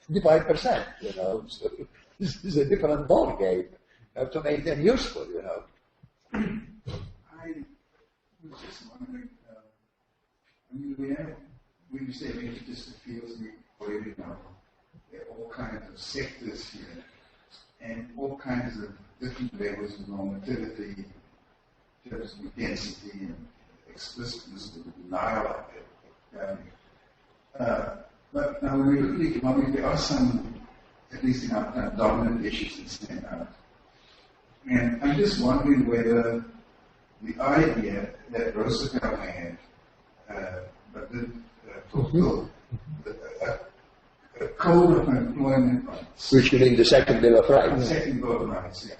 55%, you know. So this is a different ball game. You have to make them useful, you know. I was just wondering, I mean, when you say religious fields, you know, there are all kinds of sectors here, and all kinds of different levels of normativity, in terms of density and explicitness of denial of it. But now when we look at economics, there are some, at least in our kind of dominant issues that stand out. And I'm just wondering whether the idea that Roosevelt had, but didn't fulfill, a code of employment rights. Which is in the second Bill of Rights. The second Bill of Rights, yeah.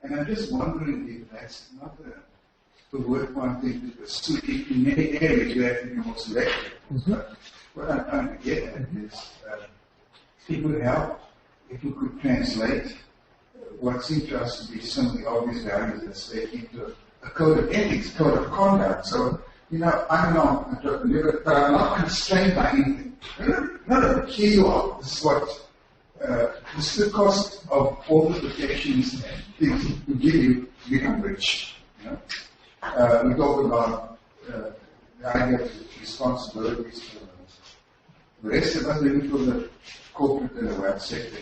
And I'm just wondering if that's not the worthwhile thing to pursue. In many areas, you have to be more selective. But what I'm trying to get at is, it would help if we could translate what seemed to us to be some of the obvious values at stake into a code of ethics, code of conduct. So, I'm not a drug dealer, but I'm not constrained by anything. No, here you are. This is what, this is the cost of all the protections and things we give you to become rich. We talk about the idea of responsibilities for the rest of us, maybe for the corporate and the web sector.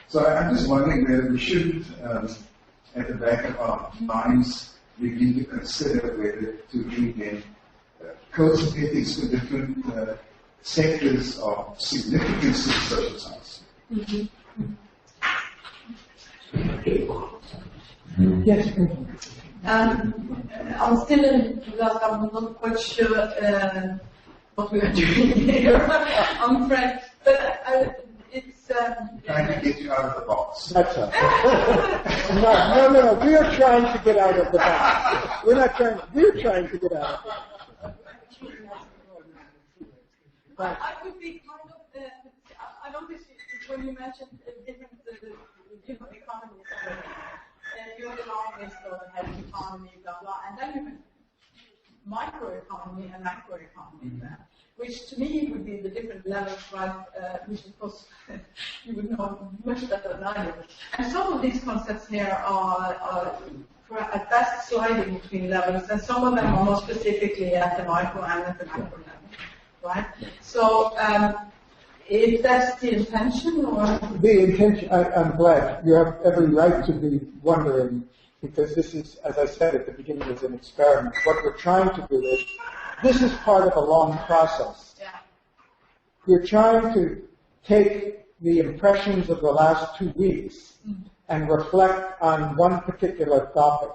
So I'm just wondering whether we should, at the back of our minds, begin to consider whether to bring in codes of ethics for different sectors of significance in social science. Yes. I'm still in that. I'm not quite sure what we are doing here. I'm afraid, but it's trying to get you out of the box. That's all. No. We are trying to get out of the box. We're trying to get out of the box. I could be kind of. I noticed when you mentioned different economies. Your economy is the health economy, blah blah, and then you have microeconomy and macroeconomy there, which to me would be the different levels, right? Which of course you would know much better than I do. And some of these concepts here are at best sliding between levels, and some of them are more specifically at the micro and at the macro level, right? So. If that's the intention, or? The intention, I'm glad. You have every right to be wondering, because this is, as I said at the beginning, is an experiment. What we're trying to do is, this is part of a long process. Yeah. We're trying to take the impressions of the last 2 weeks and reflect on one particular topic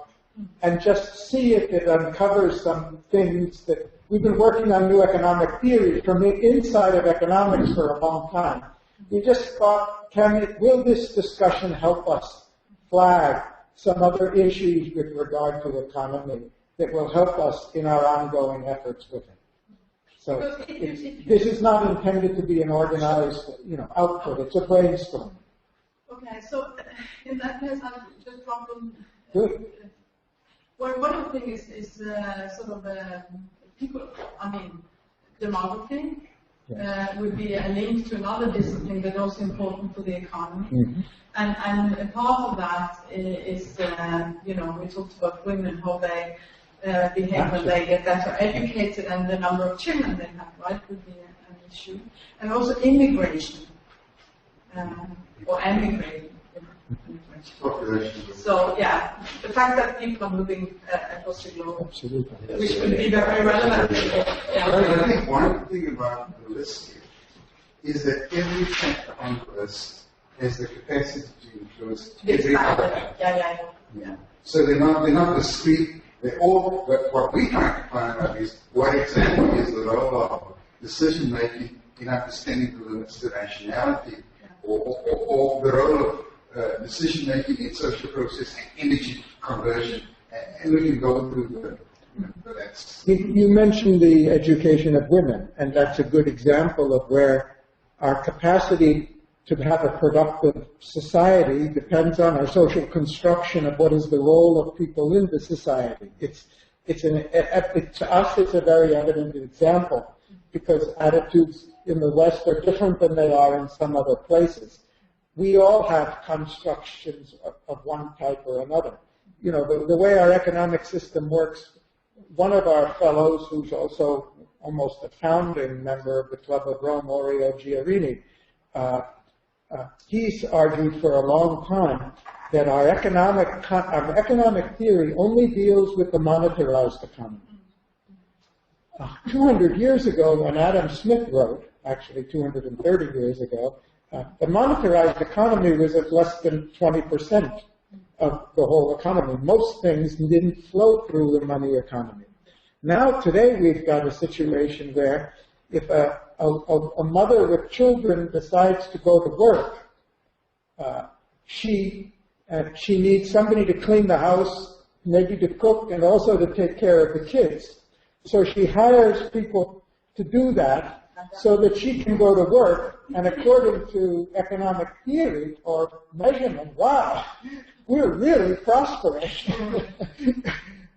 and just see if it uncovers some things that we've been working on new economic theory from the inside of economics for a long time. We just thought, will this discussion help us flag some other issues with regard to economy that will help us in our ongoing efforts with it? So this is not intended to be an organized, output. It's a brainstorm. Okay, so in that case, I'll just drop them. Good. Well, one of the things is sort of people, demography would be a link to another discipline that's also important for the economy. Mm-hmm. And a part of that is, we talked about women, how they behave when they get better educated, and the number of children they have, right, would be an issue. And also immigration, or emigrating. So, the fact that people are moving across the globe, absolutely, which would be very relevant. I think one thing about the list here is that every chapter on the list has the capacity to influence every other chapter. Yeah. So they're not discrete. They're all. But what we try to find out is what exactly is the role of decision making in understanding the limits to rationality, or the role of decision-making in social process and energy conversion, and we can go through that's. You mentioned the education of women, and that's a good example of where our capacity to have a productive society depends on our social construction of what is the role of people in the society. To us, it's a very evident example, because attitudes in the West are different than they are in some other places. We all have constructions of one type or another. The way our economic system works, one of our fellows, who's also almost a founding member of the Club of Rome, Mario Giarini, he's argued for a long time that our economic theory only deals with the monetarized economy. 200 years ago, when Adam Smith wrote, actually 230 years ago, the monetarized economy was at less than 20% of the whole economy. Most things didn't flow through the money economy. Now, today, we've got a situation where if a mother with children decides to go to work, she needs somebody to clean the house, maybe to cook, and also to take care of the kids. So she hires people to do that, so that she can go to work. And according to economic theory or measurement, wow, we're really prospering.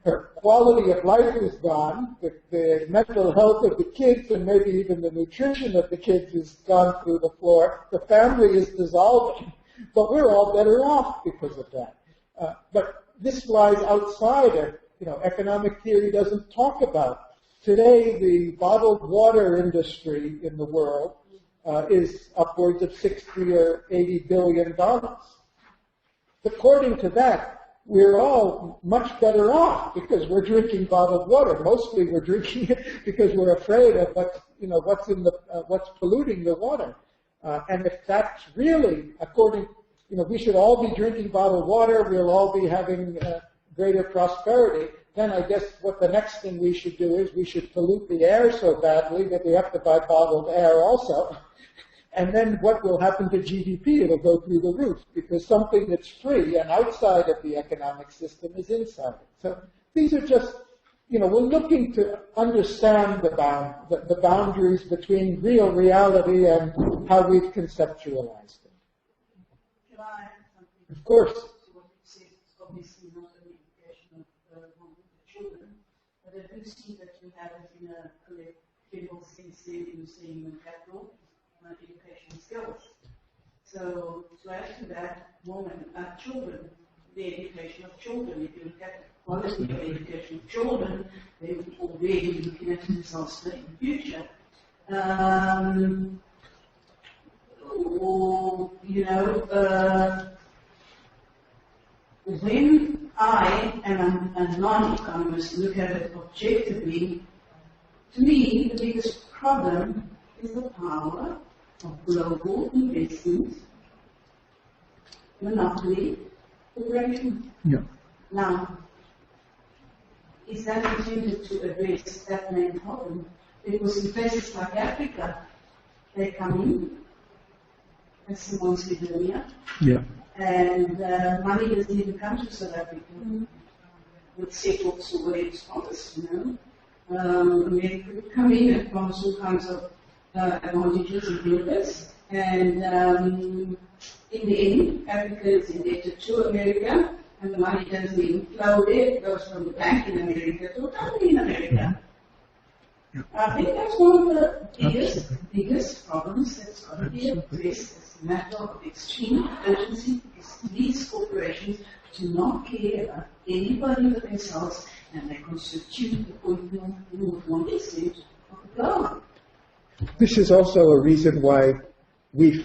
Her quality of life is gone. The mental health of the kids and maybe even the nutrition of the kids has gone through the floor. The family is dissolving. But we're all better off because of that. But this lies outside of, economic theory doesn't talk about. Today, the bottled water industry in the world is upwards of $60 or $80 billion. According to that, we're all much better off because we're drinking bottled water. Mostly we're drinking it because we're afraid of what's polluting the water. And if that's really we should all be drinking bottled water, we'll all be having greater prosperity, then I guess what the next thing we should do is we should pollute the air so badly that we have to buy bottled air also. And then what will happen to GDP? It'll go through the roof because something that's free and outside of the economic system is inside it. So these are just, we're looking to understand the boundaries between real reality and how we've conceptualized it. Can I add something? Of course. To what you said, it's obviously not an indication of children, but I do see that you have it in a collective sense there in saying human capital. Education skills. So to add to that, children, the education of children, if you look at the quality of education of children, they would already be looking at themselves in the future. When I am a non-economist look at it objectively, to me the biggest problem is the power of global investment, monopoly, corporation. Yeah. Now, is that intended to address that main problem? Because in places like Africa, they come in, as Simon said earlier, and money doesn't even come to South Africa. With settled already sponsors, America would come in and promise all kinds of advantages and benefits, and in the end, Africa is indebted to America, and the money doesn't even flow there. It goes from the bank in America to a company in America. I think that's one of the biggest problems that's got to be addressed as a matter of extreme urgency, because these corporations do not care about anybody but themselves, and they constitute the 0.1% of the globe. This is also a reason why we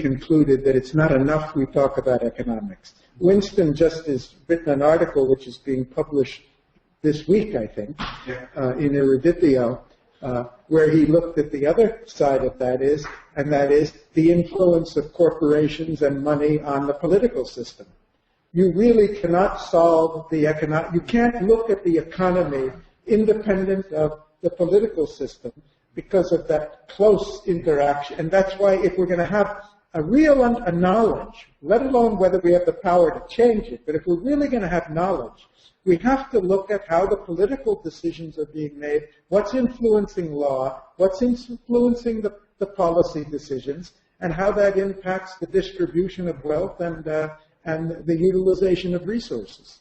concluded that it's not enough we talk about economics. Winston just has written an article which is being published this week, I think, in Eruditio, where he looked at the other side of that is the influence of corporations and money on the political system. You really cannot solve you can't look at the economy independent of the political system because of that close interaction. And that's why if we're going to have a real knowledge, let alone whether we have the power to change it, but if we're really going to have knowledge, we have to look at how the political decisions are being made, what's influencing law, what's influencing the policy decisions, and how that impacts the distribution of wealth and the utilization of resources.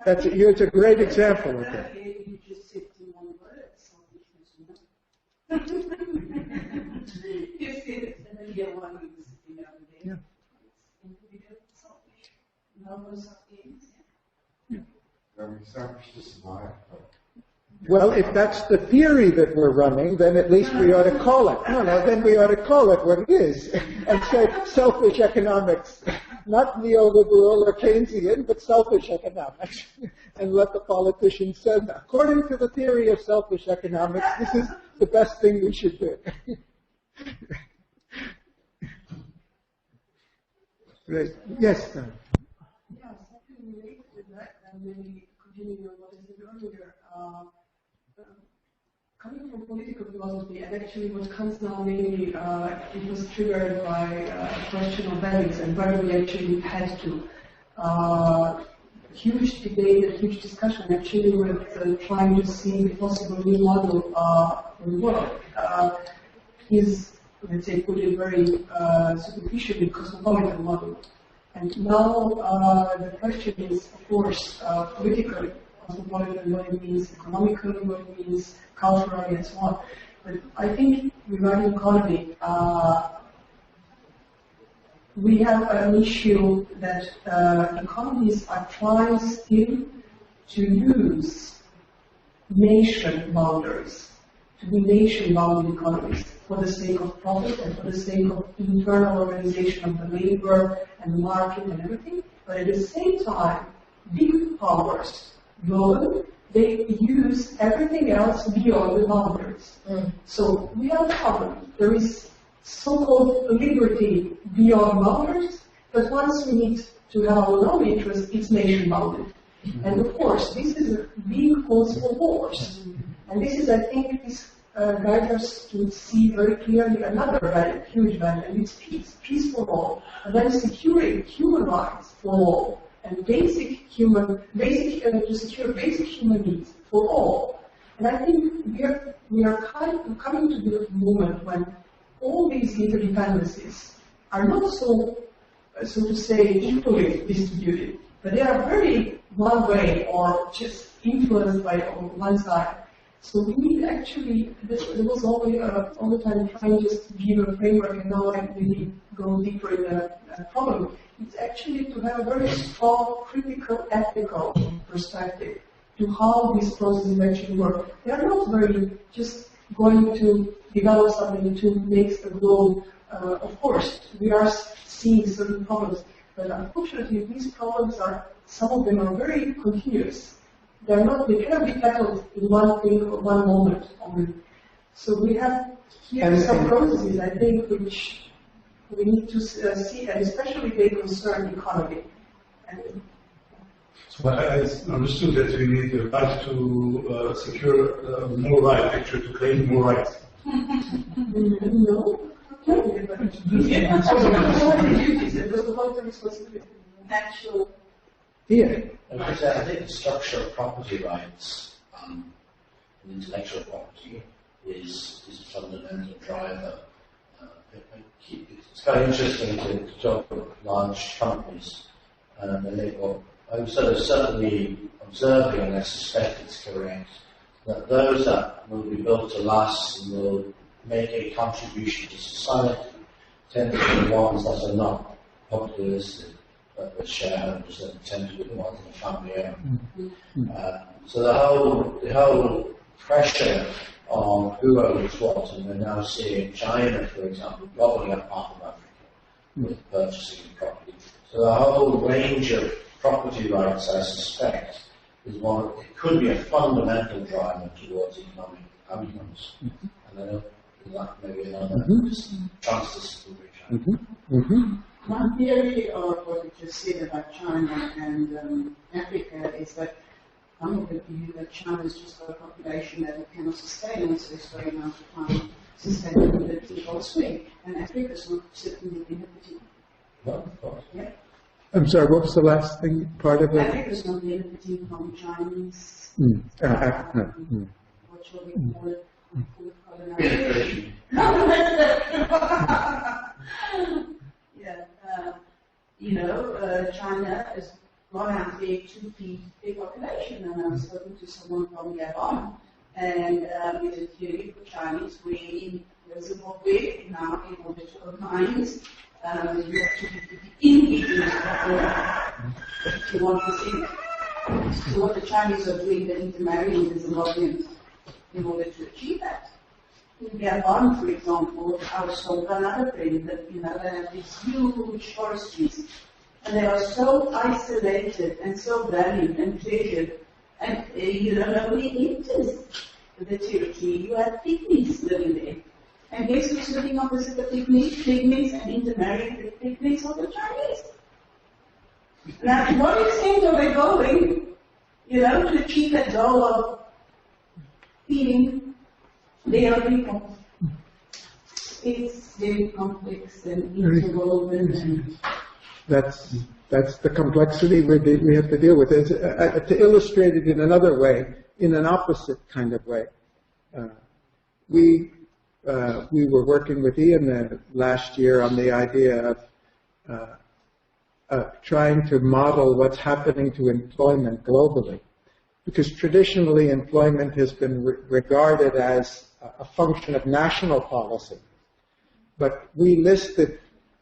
It's a great example of that. You just said to one word, selfishness. You said it, and then the other one is sitting over there. Yeah. It's individual selfish. No self-gains. Selfishness is life. Well, if that's the theory that we're running, then at least we ought to call it. Then we ought to call it what it is and say selfish economics. Not neoliberal or Keynesian, but selfish economics. And let the politicians say that. According to the theory of selfish economics, this is the best thing we should do. Right. Yes, sir. Yeah, something related to that, and maybe continuing on what I said earlier. Coming from political philosophy, and actually what comes now mainly, it was triggered by a question of values and whether we actually had to. Huge debate, a huge discussion actually with trying to see the possible new model for the world. is, let's say, put in very superficially cosmopolitan model. And now the question is, of course, politically cosmopolitan, what it means economically, what it means culturally, and so on. But I think regarding economy, we have an issue that economies are trying still to use nation boundaries, to be nation-bounded economies for the sake of profit and for the sake of internal organization of the labor and the market and everything. But at the same time, big powers, global, they use everything else beyond the boundaries. So we have a problem. There is so-called liberty beyond boundaries, but once we need to have our own interest, it's nation-bounded. And of course, this is a big cause for wars. And this is, I think, this guides us to see very clearly another value, huge value, and it's peace, peace for all, and then securing human rights for all, and to secure basic human needs for all. And I think we are coming to the moment when all these interdependencies are not so to say, equally distributed, but they are very one way or just influenced by one side. So we need actually, there was always all the time trying just to give a framework, and now I really go deeper in the problem. It's actually to have a very strong, critical, ethical perspective to how these processes actually work. They are not very just going to develop something to make the globe. Of course, we are seeing certain problems, but unfortunately, these problems are, some of them are very continuous. They cannot be tackled in one thing or one moment only. So we have here some processes, I think, which we need to see, and especially they concern the economy. So I understood that we need the right to secure more rights, actually to claim more rights. No. Actual. Yeah. I think the structure of property rights and intellectual property is a fundamental driver. It's quite interesting to talk about large companies, and I'm certainly observing, and I suspect it's correct, that those that will be built to last and will make a contribution to society tend to be the ones that are not publicly listed, but the shareholders that tend to be the ones in the family owned. So the whole pressure on who owns what, and we're now seeing China, for example, gobbling up half of Africa with purchasing property. So the whole range of property rights, I suspect, is one. It could be a fundamental driver towards economic outcomes. And I know that maybe another transdisciplinary challenge. One theory of what you just said about China and Africa is that some of the view that China's just got a population that it cannot sustain, and so it's very hard to find sustainability elsewhere. And Africa's not certainly benefiting. Yeah. I'm sorry, what was the last thing, part of it? Africa's not benefiting from Chinese, what shall we call it? Colonization. China has gone out there to feed their population, and I was spoken to someone from Gabon, and there's a theory for Chinese where in Zimbabwe, now in order to own mines, you have to be indigenous if you want to see. So what the Chinese are doing, they're intermarrying the Zimbabweans in order to achieve that. In Gabon, for example, I was told by another friend that, they have these huge forestries, and they are so isolated and so valued and treasured, and nobody enters the territory. You have pygmies living there. And guess who's living opposite the pygmies and intermarrying the pygmies of the Chinese? Now, to what extent are they going, to achieve that goal of feeding their people? It's very complex and interwoven. And that's the complexity we have to deal with. To illustrate it in another way, in an opposite kind of way, we we were working with Ian last year on the idea of trying to model what's happening to employment globally. Because traditionally employment has been regarded as a function of national policy. But we listed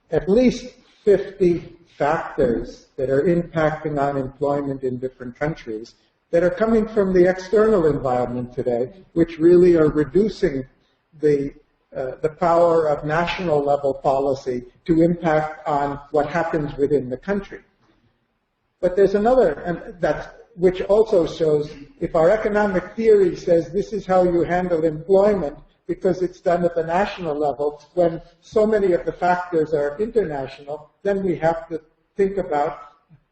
at least 50 factors that are impacting on employment in different countries that are coming from the external environment today, which really are reducing the power of national level policy to impact on what happens within the country. But there's another, and which also shows if our economic theory says this is how you handle employment because it's done at the national level, when so many of the factors are international, then we have to think about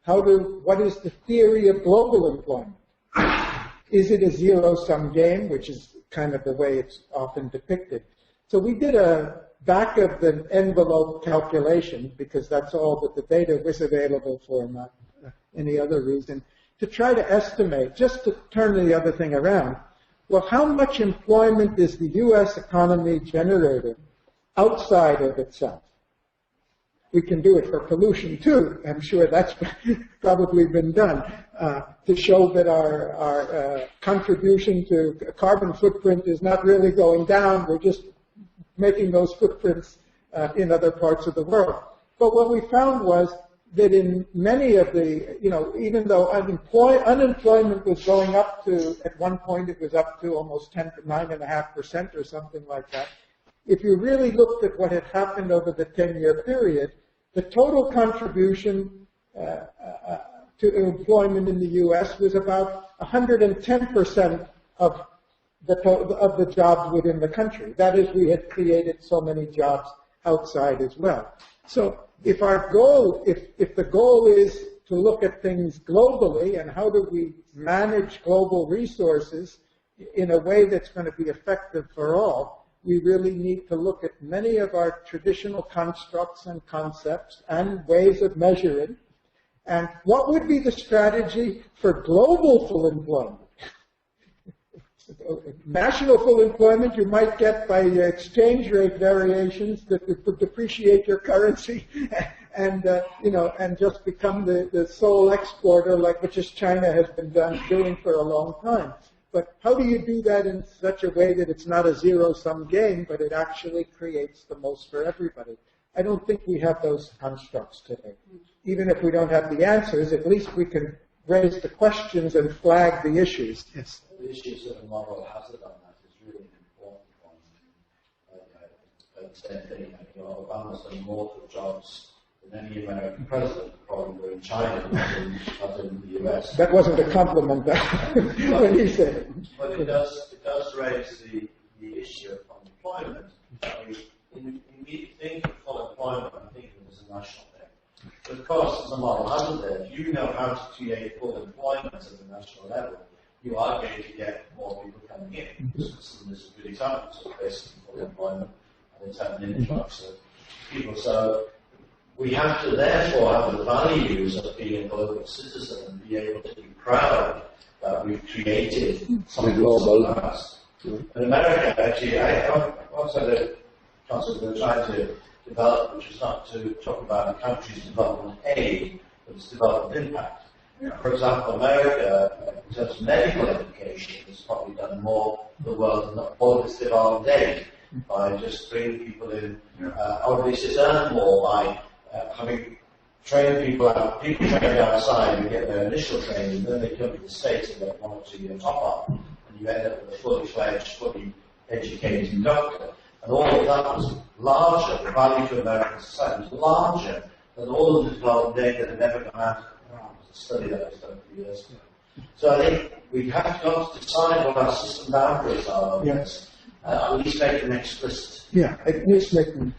what is the theory of global employment? Is it a zero-sum game, which is kind of the way it's often depicted? So we did a back-of-the-envelope calculation, because that's all that the data was available for, not any other reason, to try to estimate, just to turn the other thing around, well, how much employment is the U.S. economy generating outside of itself? We can do it for pollution, too. I'm sure that's probably been done, to show that our contribution to carbon footprint is not really going down. We're just making those footprints in other parts of the world. But what we found was that in many of the, even though unemployment was going up to, at one point it was up to almost 9.5% or something like that, if you really looked at what had happened over the 10-year period, the total contribution to employment in the U.S. was about 110% of the jobs within the country. That is, we had created so many jobs outside as well. So if our goal, if the goal is to look at things globally and how do we manage global resources in a way that's going to be effective for all, we really need to look at many of our traditional constructs and concepts and ways of measuring. And what would be the strategy for global full employment? National full employment you might get by exchange rate variations that would depreciate your currency and and just become the sole exporter, which is China has been doing for a long time. But how do you do that in such a way that it's not a zero-sum game, but it actually creates the most for everybody? I don't think we have those constructs today. Even if we don't have the answers, at least we can raise the questions and flag the issues. Yes. The issues of a moral hazard on that is really an important one. Same thing, Obama's done more for jobs than any American president, probably in China, not in the US. That wasn't a compliment when he said it. But it does raise the issue of unemployment. When we think of full employment, I think of it as a national thing. But of course, there's a moral hazard there. If you know how to create full employment at the national level, you are going to get more people coming in. This is a good example of basically full employment, and it's had an influx of people. So we have to therefore have the values of being a global citizen and be able to be proud that we've created something global. In America, actually, I once had a concept we're trying to develop, which is not to talk about a country's development aid, but its development impact. For example, America, in terms of medical education, has probably done more for the world than all of its development aid by just bringing people in. Obviously, it's earned more by having trained people out, people trained outside and get their initial training, and then they come to the States and get 1 or 2 year top up, and you end up with a fully fledged, fully educated doctor. And all of that was larger, the value to American society was larger than all of the development aid that had ever come out. A study that was done a few years ago. So I think we have got to decide what our system boundaries are on this, at least make them explicit. Yeah, at least make them.